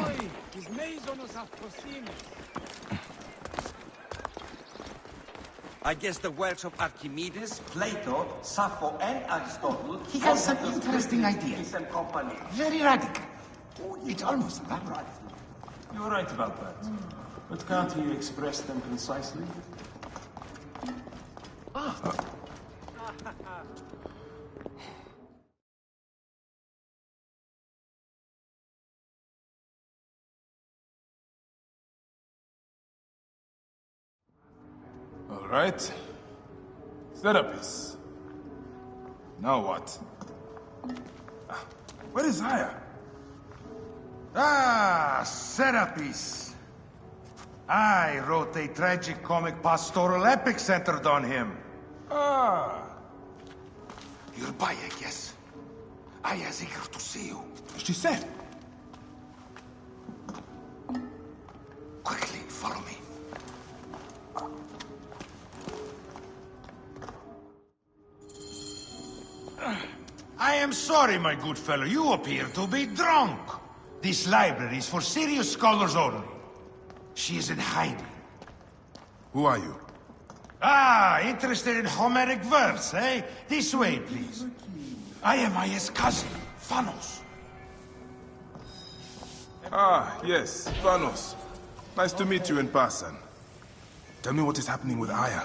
Όχι, της μέιζονος αυτοσύνης. I guess the works of Archimedes, Plato, Sappho, and Aristotle. He has some interesting ideas. Very radical. It's almost elaborate. You're right about that. But can't he express them concisely? All right. Serapis. Now what? Where is Aya? Ah, Serapis. I wrote a tragic-comic pastoral epic centered on him. Ah. You're Bayek, yes? Aya's eager to see you. She said. Quickly, follow me. I am sorry, my good fellow. You appear to be drunk. This library is for serious scholars only. She is in hiding. Who are you? Ah, interested in Homeric verse, eh? This way, please. I am Aya's cousin, Phanos. Ah, yes, Thanos. Nice to meet you in person. Tell me what is happening with Aya.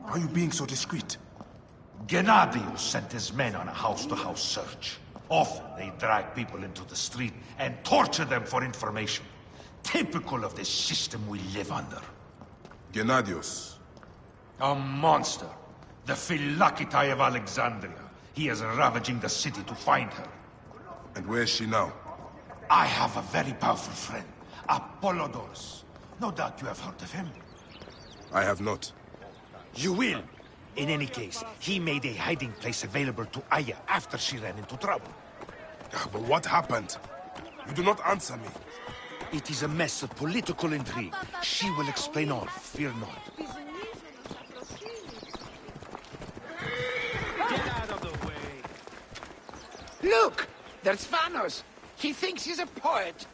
Why are you being so discreet? Gennadius sent his men on a house-to-house search. Often they drag people into the street and torture them for information. Typical of the system we live under. Gennadius. A monster. The Philakitae of Alexandria. He is ravaging the city to find her. And where is she now? I have a very powerful friend, Apollodorus. No doubt you have heard of him. I have not. You will. In any case, he made a hiding place available to Aya after she ran into trouble. But what happened? You do not answer me. It is a mess of political intrigue. She will explain all, fear not. Get out of the way. Look! There's Vanos! He thinks he's a poet!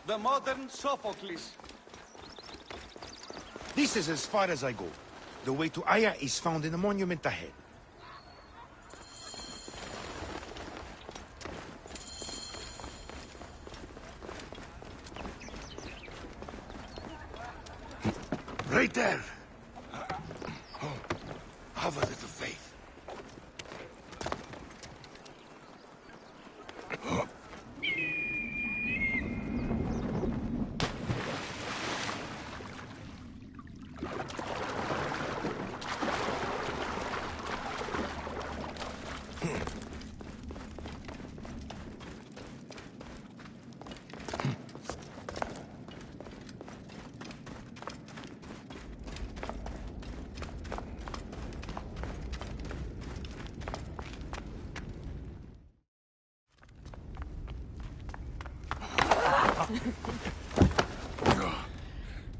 The modern Sophocles. This is as far as I go. The way to Aya is found in the monument ahead. Right there. Oh, have a little faith.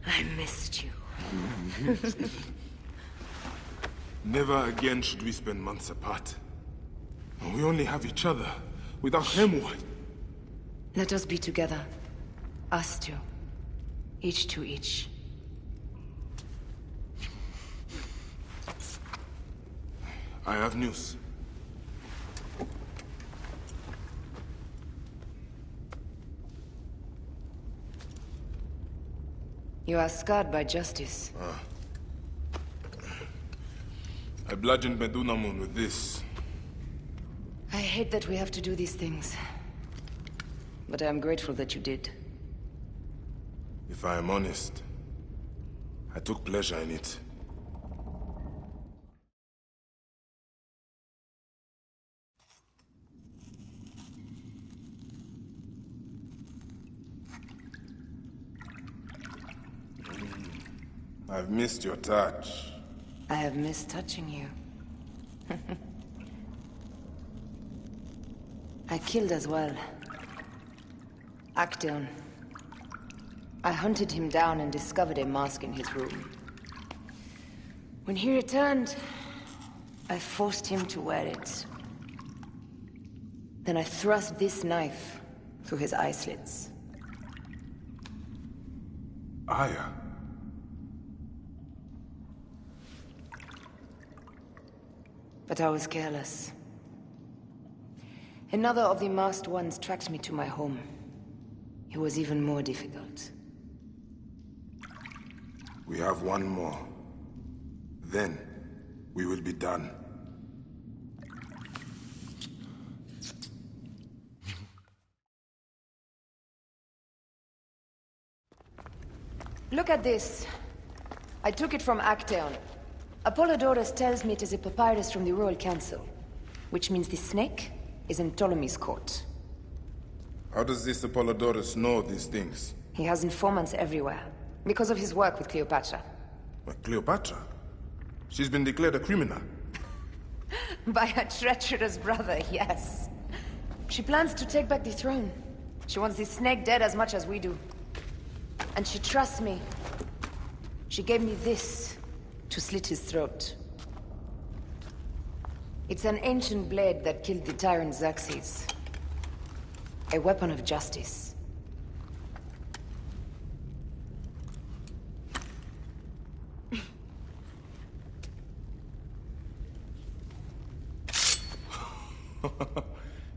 I missed you. Never again should we spend months apart. We only have each other. Without him, what? Let us be together. Us two. Each to each. I have news. You are scarred by justice. I bludgeoned Medunamun with this. I hate that we have to do these things. But I am grateful that you did. If I am honest, I took pleasure in it. I've missed your touch. I have missed touching you. I killed as well. Actaeon. I hunted him down and discovered a mask in his room. When he returned, I forced him to wear it. Then I thrust this knife through his eye slits. Aya. But I was careless. Another of the masked ones tracked me to my home. It was even more difficult. We have one more. Then, we will be done. Look at this. I took it from Actaeon. Apollodorus tells me it is a papyrus from the Royal Council, which means the snake is in Ptolemy's court. How does this Apollodorus know these things? He has informants everywhere, because of his work with Cleopatra. But Cleopatra? She's been declared a criminal. By her treacherous brother, yes. She plans to take back the throne. She wants the snake dead as much as we do. And she trusts me. She gave me this to slit his throat. It's an ancient blade that killed the tyrant Xerxes. A weapon of justice.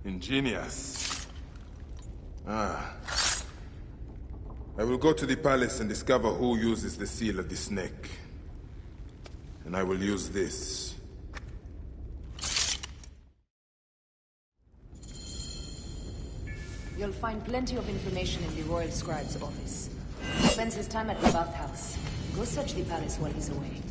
Ingenious. I will go to the palace and discover who uses the seal of the snake. And I will use this. You'll find plenty of information in the Royal Scribe's office. He spends his time at the bathhouse. Go search the palace while he's away.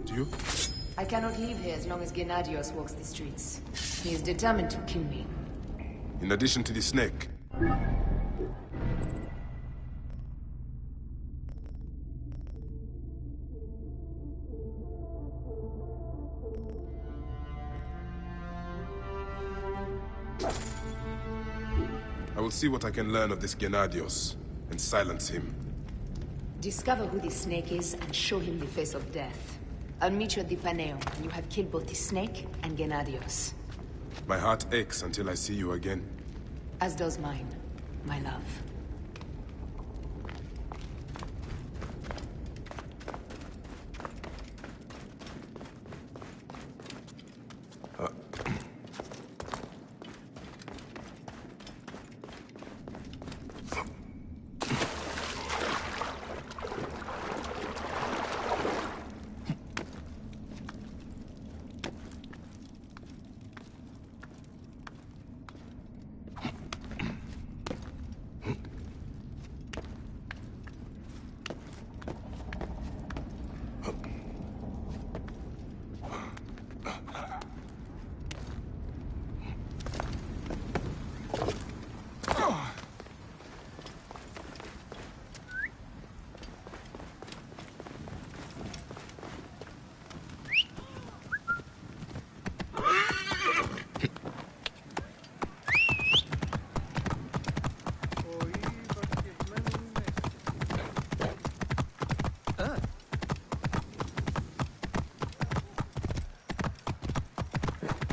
You? I cannot leave here as long as Gennadios walks the streets. He is determined to kill me. In addition to the snake. I will see what I can learn of this Gennadios, and silence him. Discover who the snake is and show him the face of death. I'll meet you at the Paneum when you have killed both the snake and Gennadios. My heart aches until I see you again. As does mine, my love.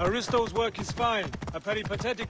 Aristo's work is fine. A peripatetic...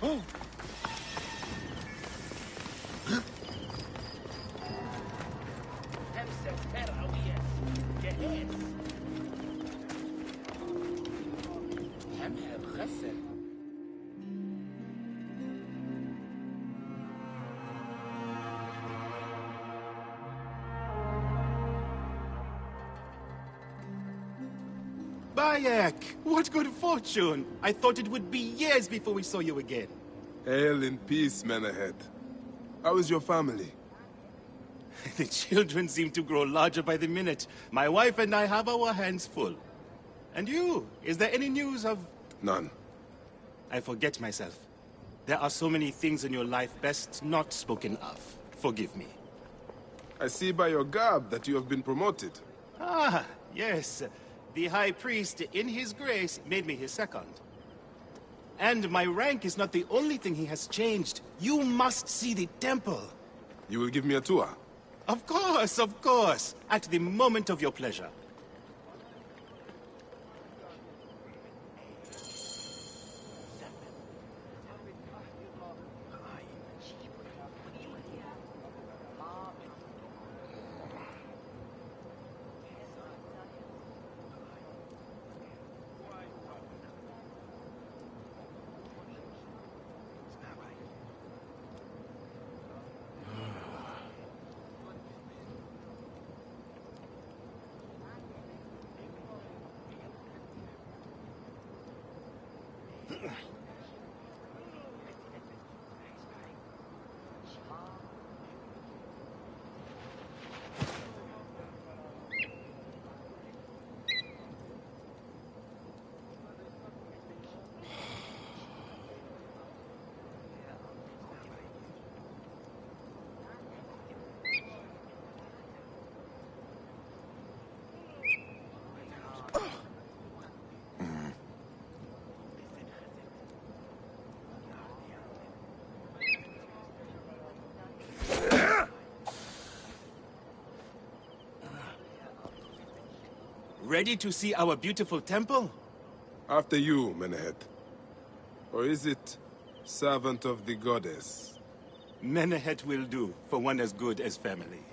Oh! Bayek! What good fortune! I thought it would be years before we saw you again. Hail in peace, men ahead. How is your family? The children seem to grow larger by the minute. My wife and I have our hands full. And you? Is there any news of... None. I forget myself. There are so many things in your life best not spoken of. Forgive me. I see by your garb that you have been promoted. Ah, yes. The High Priest, in his grace, made me his second. And my rank is not the only thing he has changed. You must see the temple. You will give me a tour? Of course, of course. At the moment of your pleasure. Ready to see our beautiful temple? After you, Menehet. Or is it servant of the goddess? Menehet will do, for one as good as family.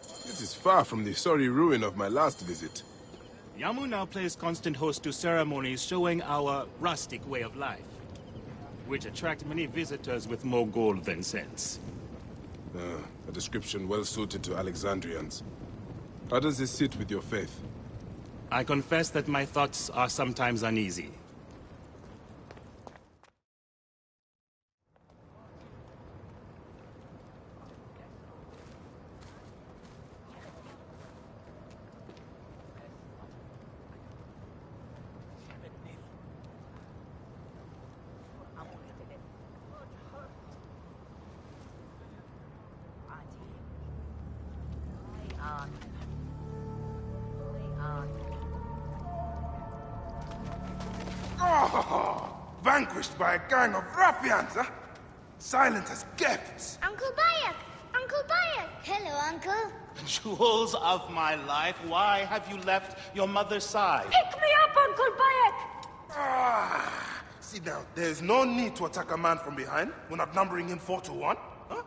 This is far from the sorry ruin of my last visit. Yamu now plays constant host to ceremonies showing our rustic way of life, which attract many visitors with more gold than sense. A description well suited to Alexandrians. How does this sit with your faith? I confess that my thoughts are sometimes uneasy. Vanquished by a gang of ruffians, huh? Silent as gifts. Uncle Bayek! Uncle Bayek! Hello, Uncle. Jewels of my life, why have you left your mother's side? Pick me up, Uncle Bayek! Sit down. There's no need to attack a man from behind. We're not numbering him 4-1. Huh?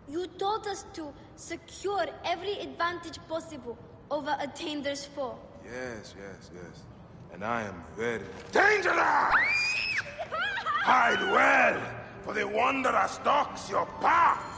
You taught us to secure every advantage possible over a Tander's foe. Yes. And I am very dangerous! Hide well, for the wanderer stalks your path!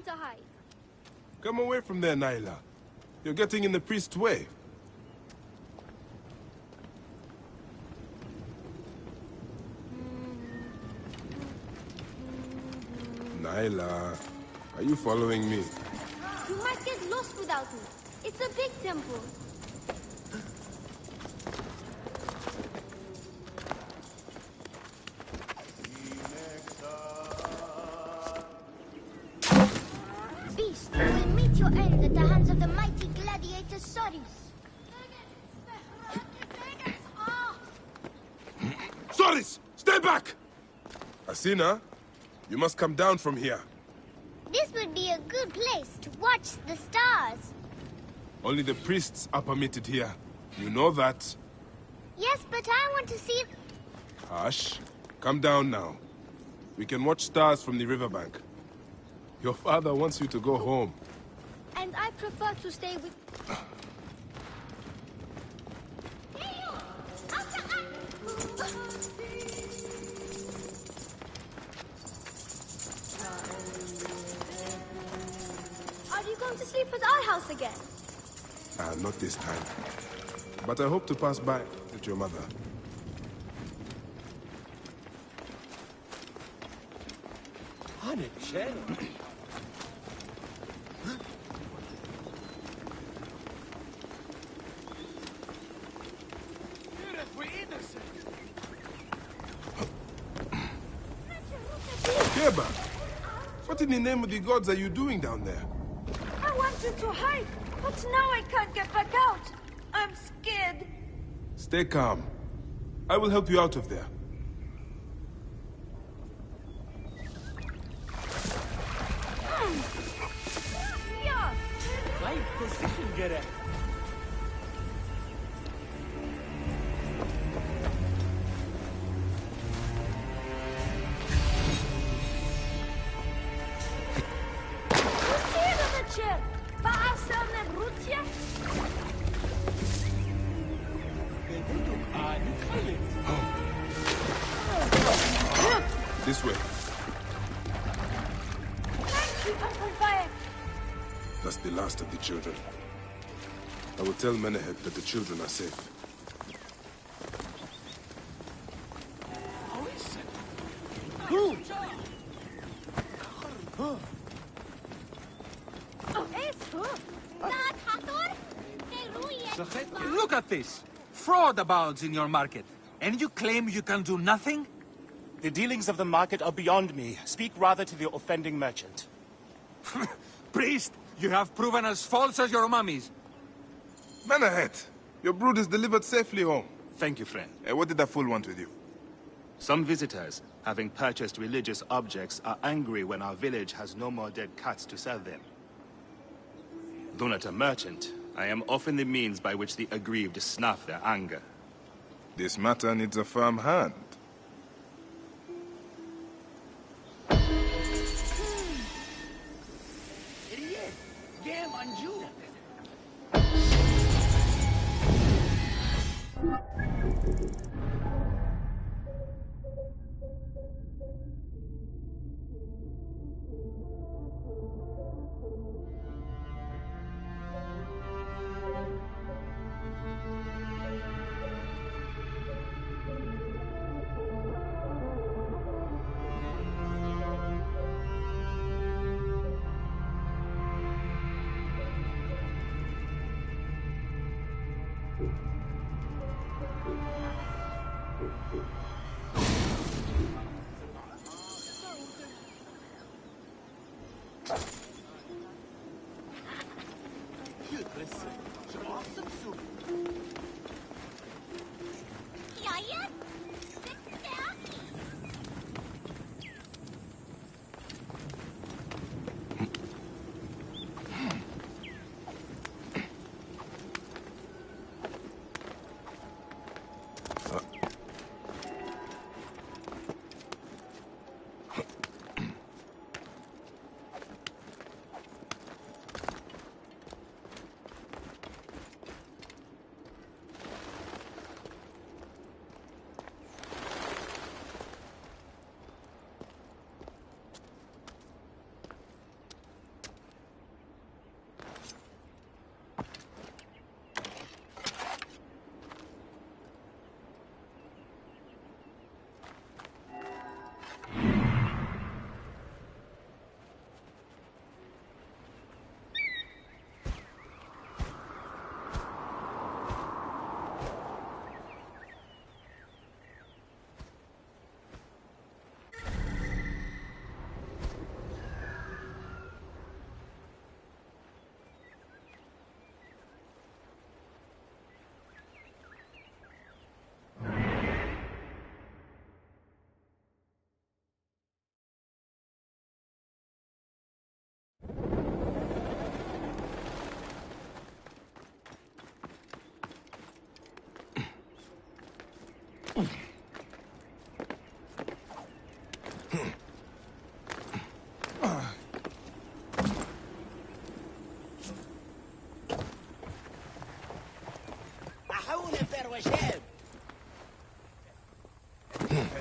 To hide. Come away from there, Nyla. You're getting in the priest's way. Nyla, are you following me? You might get lost without me. It's a big temple. Beast, you will meet your end at the hands of the mighty gladiator Soris. Soris! Stay back! Asina, you must come down from here. This would be a good place to watch the stars. Only the priests are permitted here. You know that. Yes, but I want to see... Hush. Come down now. We can watch stars from the riverbank. Your father wants you to go home. And I prefer to stay with... Are you going to sleep at our house again? Not this time. But I hope to pass by with your mother. Keba, what in the name of the gods are you doing down there? I wanted to hide, but now I can't get back out. I'm I'm scared. Stay calm. I will help you out of there. Right position, get it. This way. That's the last of the children. I will tell Menehet that the children are safe. Look at this! Fraud abounds in your market. And you claim you can do nothing? The dealings of the market are beyond me. Speak rather to the offending merchant. Priest, you have proven as false as your mummies. Menehet, your brood is delivered safely home. Thank you, friend. What did that fool want with you? Some visitors, having purchased religious objects, are angry when our village has no more dead cats to sell them. Though not a merchant, I am often the means by which the aggrieved snuff their anger. This matter needs a firm hand. Damn on you.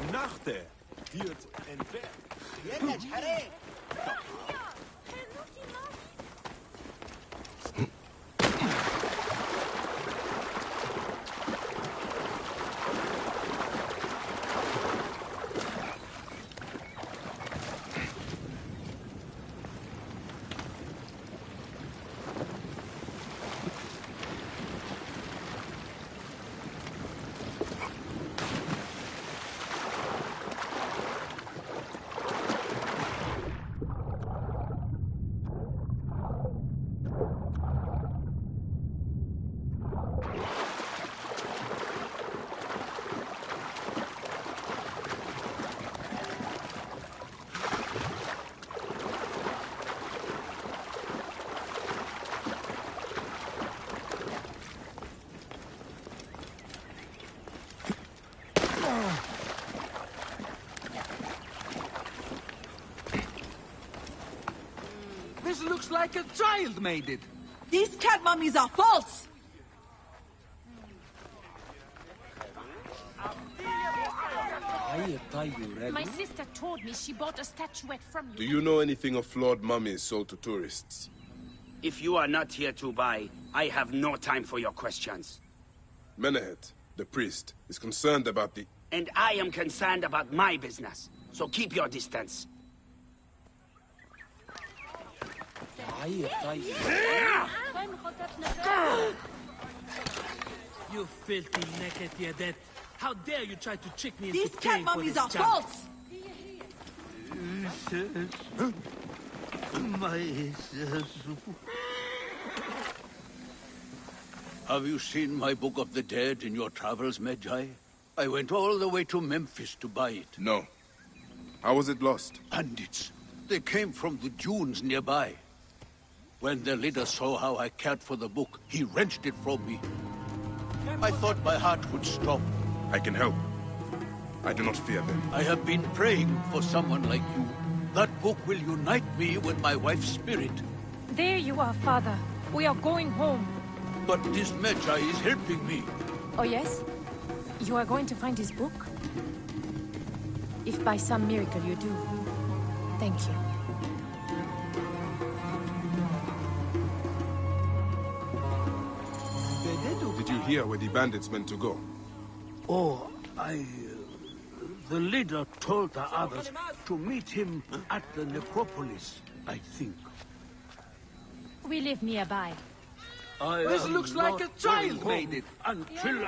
النخته wird entfernt. like a child made it. These cat mummies are false! My sister told me she bought a statuette from you. Do you know anything of flawed mummies sold to tourists? If you are not here to buy, I have no time for your questions. Menehet, the priest, is concerned about the... And I am concerned about my business. So keep your distance. You filthy naked Yadet. How dare you try to trick me These into cat paying for mummies this are job? false! Have you seen my Book of the Dead in your travels, Medjay? I went all the way to Memphis to buy it. No. How was it lost? Bandits. They came from the dunes nearby. When their leader saw how I cared for the book, he wrenched it from me. I thought my heart would stop. I can help. I do not fear them. I have been praying for someone like you. That book will unite me with my wife's spirit. There you are, Father. We are going home. But this Medjay is helping me. Oh, yes? You are going to find his book? If by some miracle you do, thank you. Did you hear where the bandits meant to go? Oh, the leader told the others to meet him at the necropolis, I think. We live nearby. This looks like a child made it. Until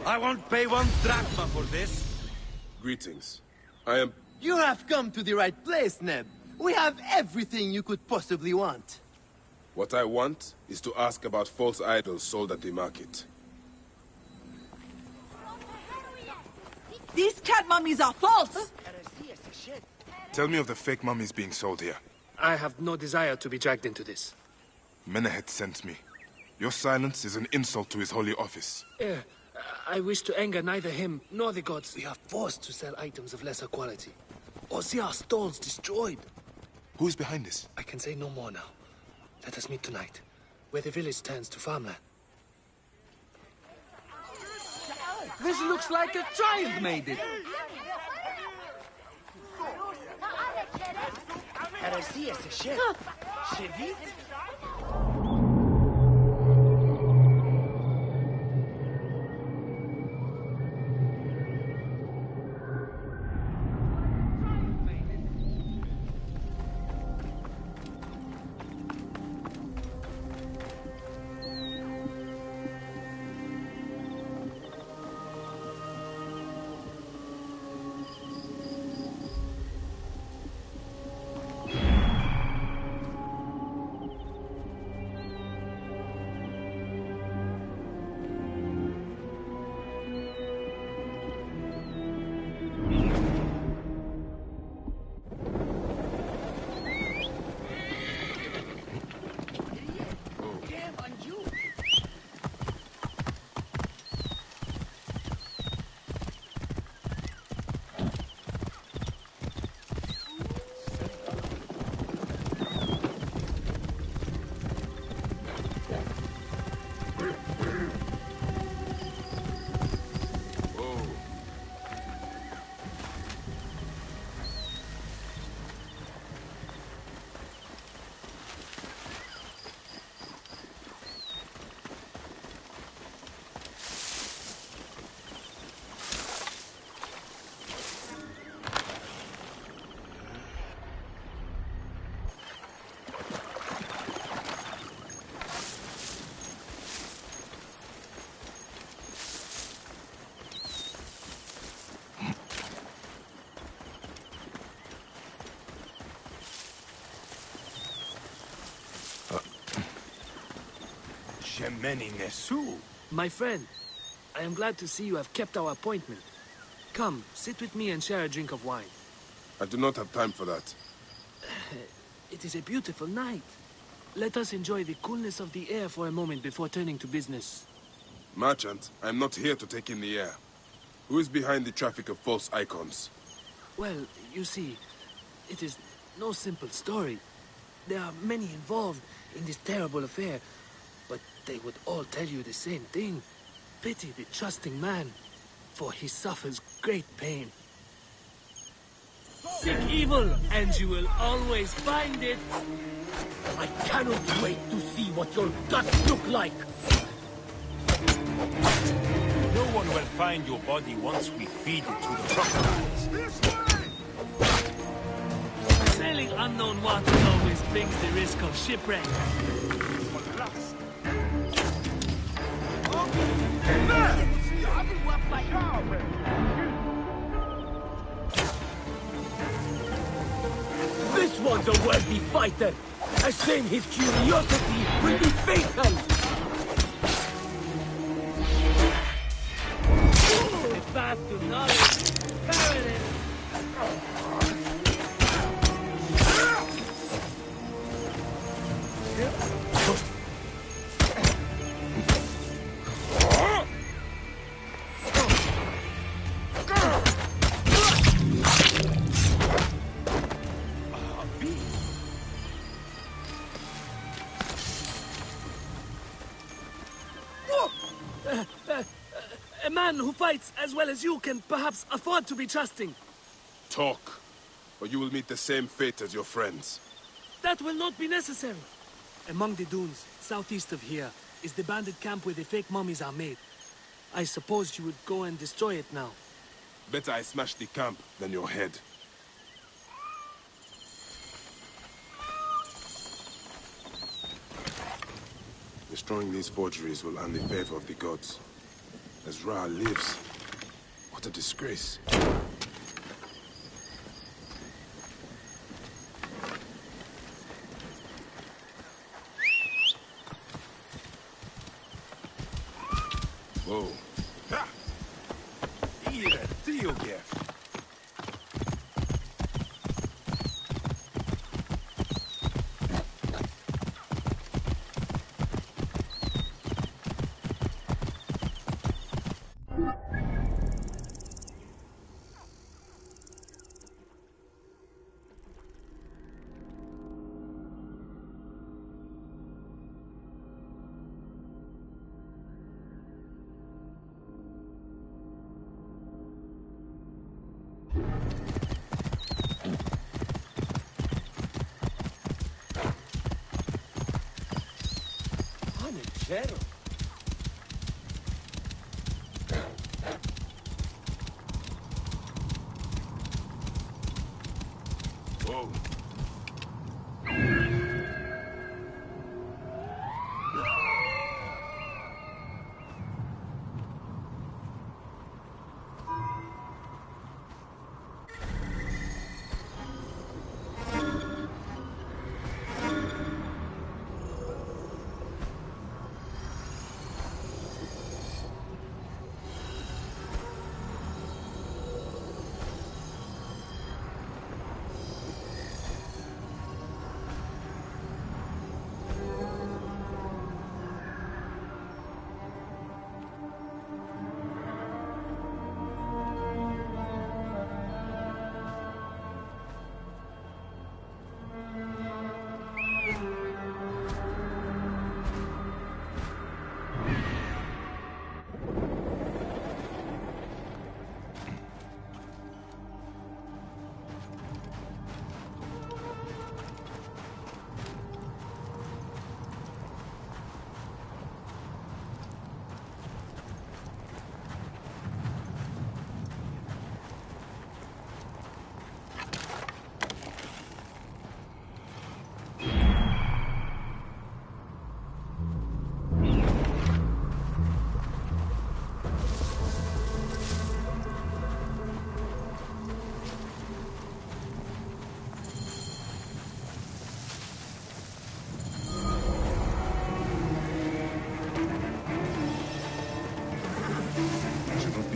I won't pay 1 drachma for this. Greetings. I am... You have come to the right place, Neb. We have everything you could possibly want. What I want is to ask about false idols sold at the market. These cat mummies are false! Tell me of the fake mummies being sold here. I have no desire to be dragged into this. Menehet sent me. Your silence is an insult to his holy office. I wish to anger neither him nor the gods. We are forced to sell items of lesser quality, or see our stalls destroyed. Who is behind this? I can say no more now. Let us meet tonight, where the village turns to farmland. This looks like a child made it. My friend, I am glad to see you have kept our appointment. Come, sit with me and share a drink of wine. I do not have time for that. It is a beautiful night. Let us enjoy the coolness of the air for a moment before turning to business. Merchant, I am not here to take in the air. Who is behind the traffic of false icons? Well, you see, It is no simple story. There are many involved in this terrible affair, but they would all tell you the same thing. Pity the trusting man, for he suffers great pain. Seek evil, and you will always find it. I cannot wait to see what your guts look like. No one will find your body once we feed it to the crocodiles. Sailing unknown waters always brings the risk of shipwreck. This one's a worthy fighter. I shame his curiosity will be fatal. The path to knowledge, paradise. A man who fights as well as you can perhaps afford to be trusting. Talk, or you will meet the same fate as your friends. That will not be necessary. Among the dunes, southeast of here, is the bandit camp where the fake mummies are made. I suppose you would go and destroy it now. Better I smash the camp than your head. Destroying these forgeries will earn the favor of the gods. As Ra lives, what a disgrace. Whoa. Ha! Ira, Tio Gef. Panechero. Whoa.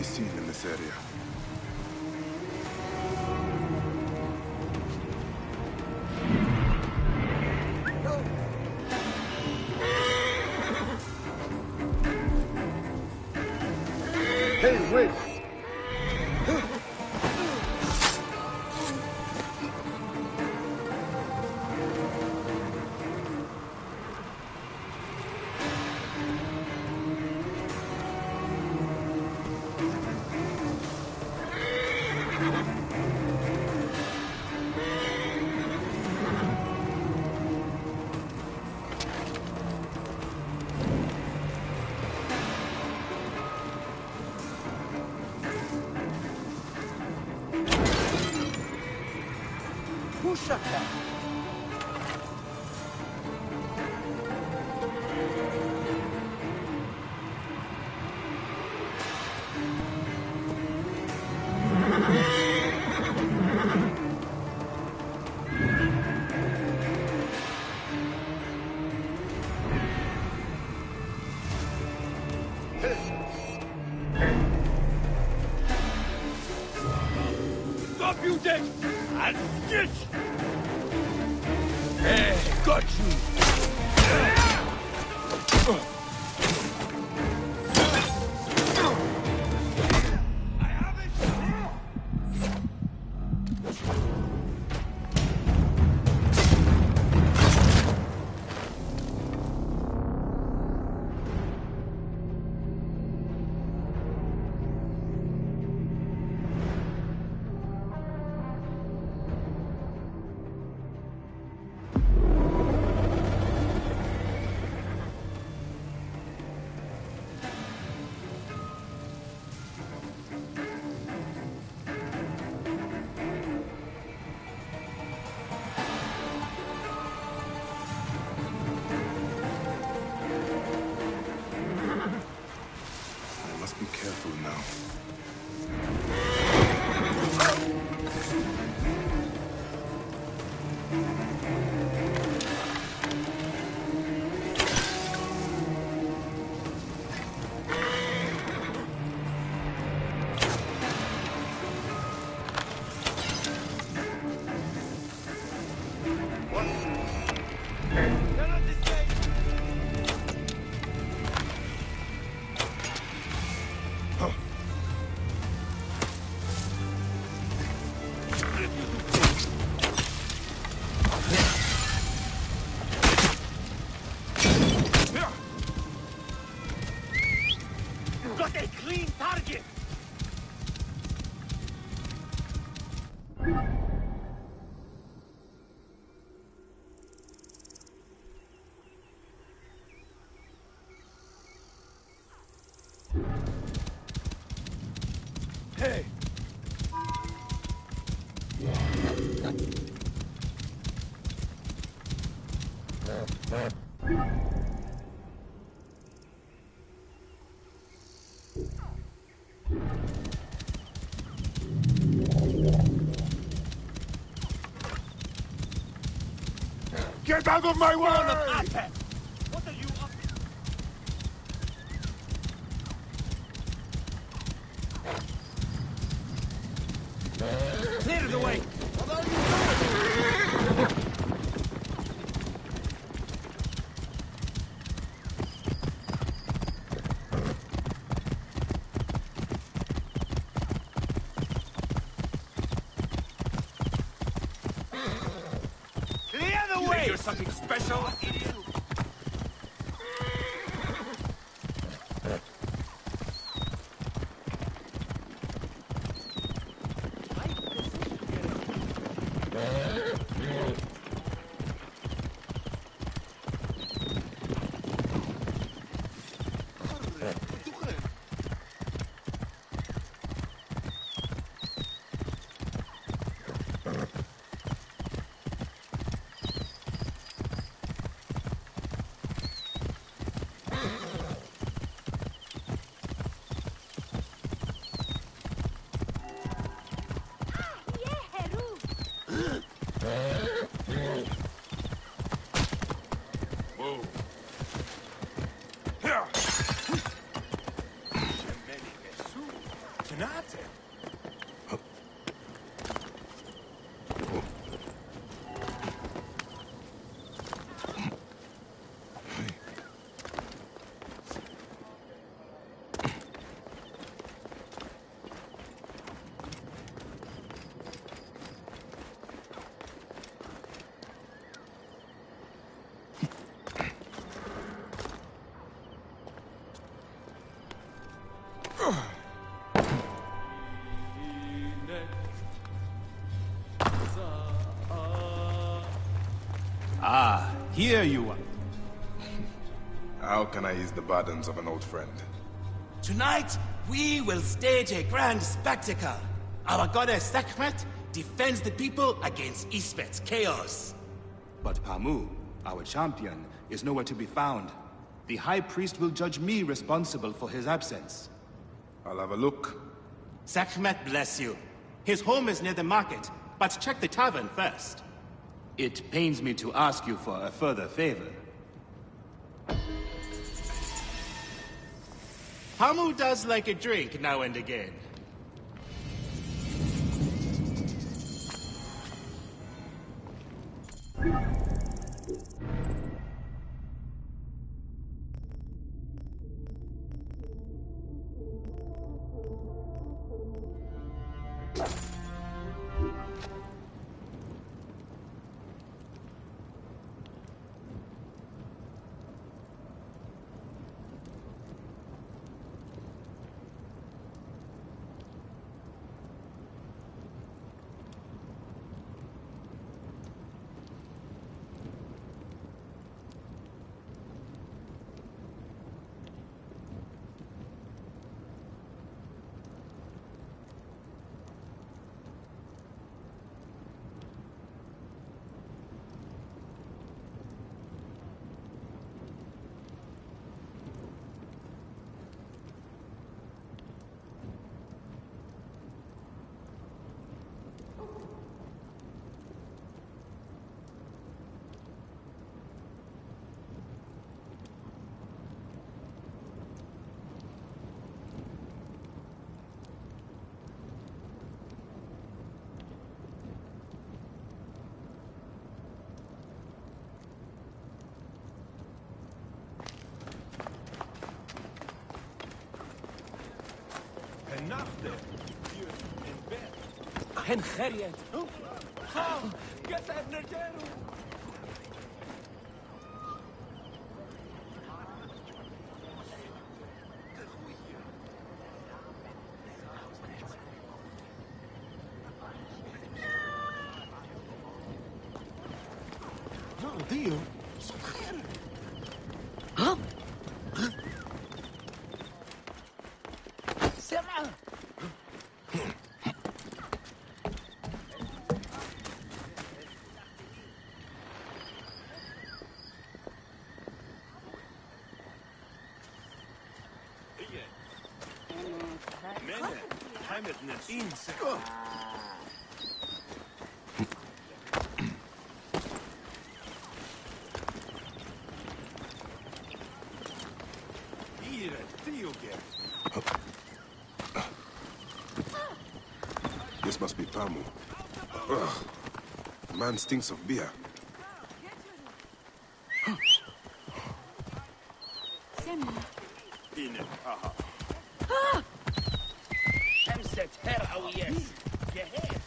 Seen in this area. Hey, wait! Shaka. Stop, you dead! And shit! Hey, got you! I must be careful now. Got a clean target! Hey! Get out of my way! What are you up to? Clear the way! Clear the way! You're something special, idiot! Ah, here you are. How can I ease the burdens of an old friend? Tonight, we will stage a grand spectacle. Our goddess Sekhmet defends the people against Isfet's chaos. But Pamu, our champion, is nowhere to be found. The High Priest will judge me responsible for his absence. I'll have a look. Sekhmet bless you. His home is near the market, but check the tavern first. It pains me to ask you for a further favor. Pamu does like a drink now and again. هن خريت قصد نجارو Dio, ها سمعه حمد نسيم This must be Pamu. Ugh. Man stinks of beer. خمسة هرعويات جهاز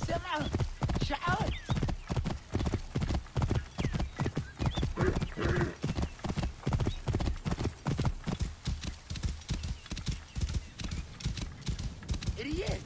سمعه شعار ريال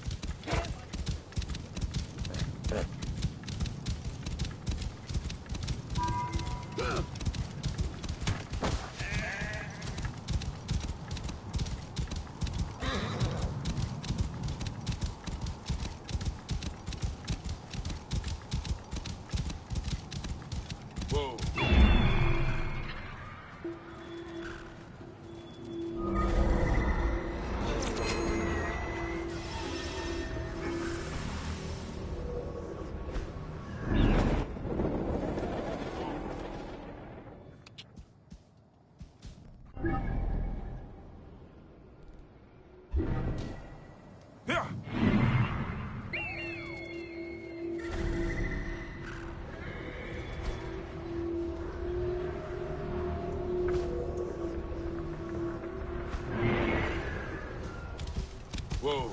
Whoa.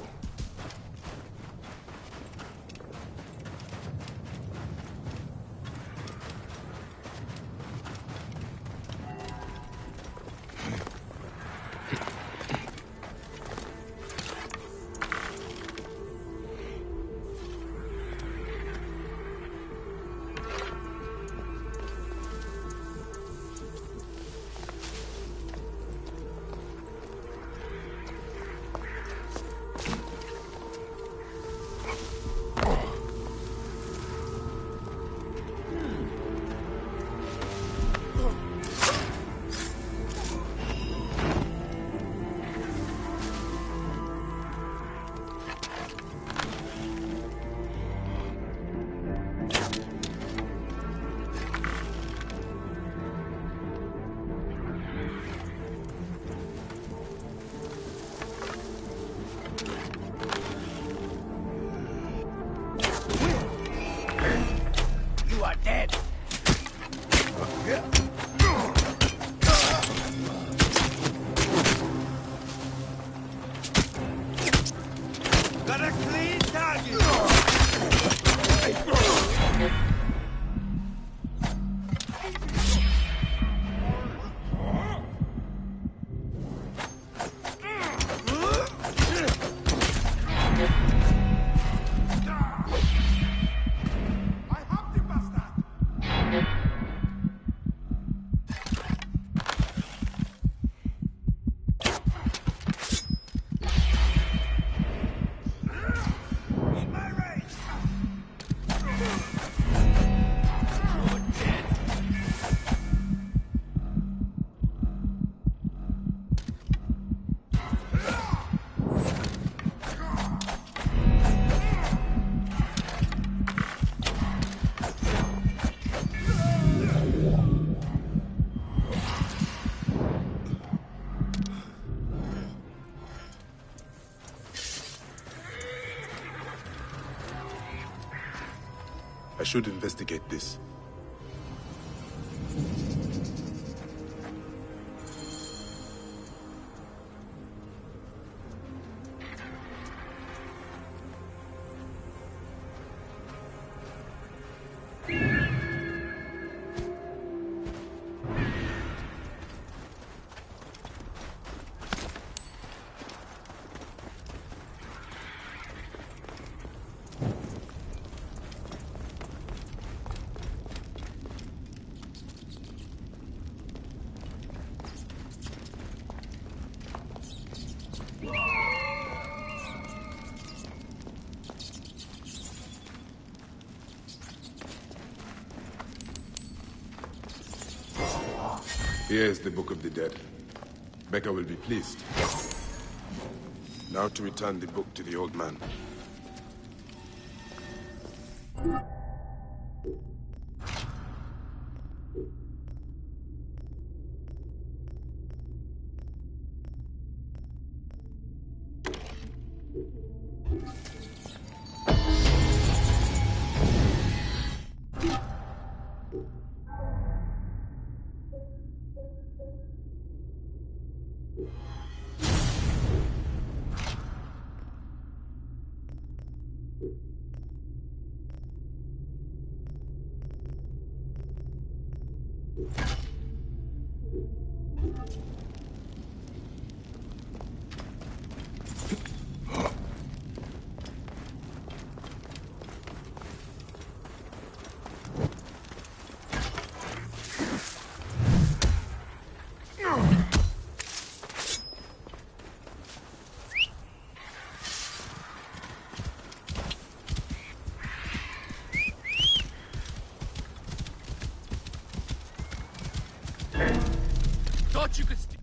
should investigate this. Here is the Book of the Dead. Becca will be pleased. Now to return the book to the old man. Thought you could steal.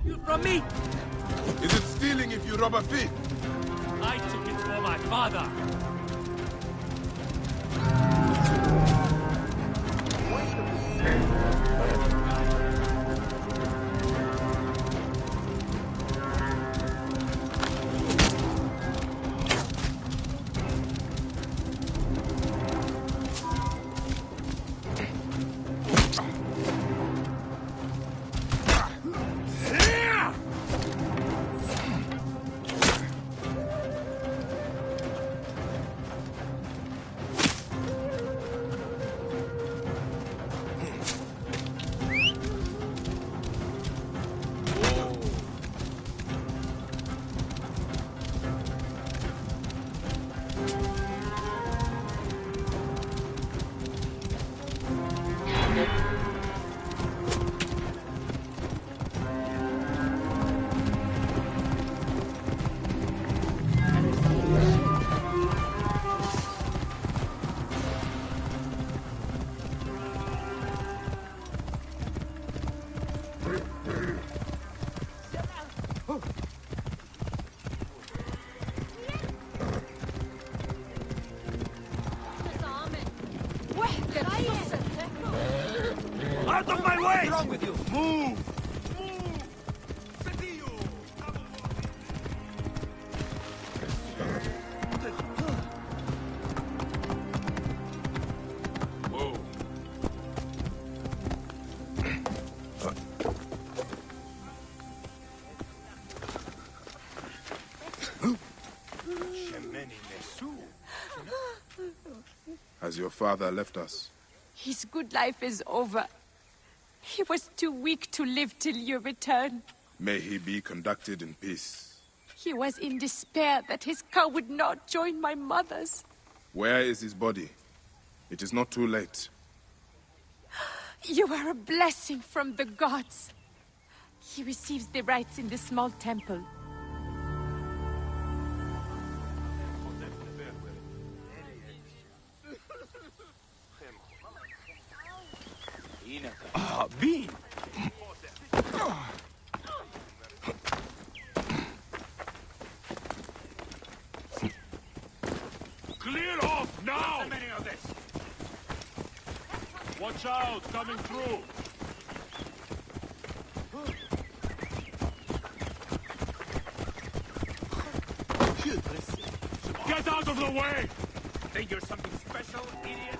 You from me? Is it stealing if you rob a thief? I took it for my father. Has your father left us? His good life is over. He was too weak to live till you return. May he be conducted in peace. He was in despair that his cow would not join my mother's. Where is his body? It is not too late. You are a blessing from the gods. He receives the rites in the small temple. Bean! Clear off now! What's the meaning of this? Watch out, coming through! Get out of the way! Think you're something special, idiot?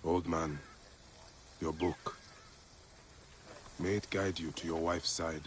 Old man, your book. May it guide you to your wife's side.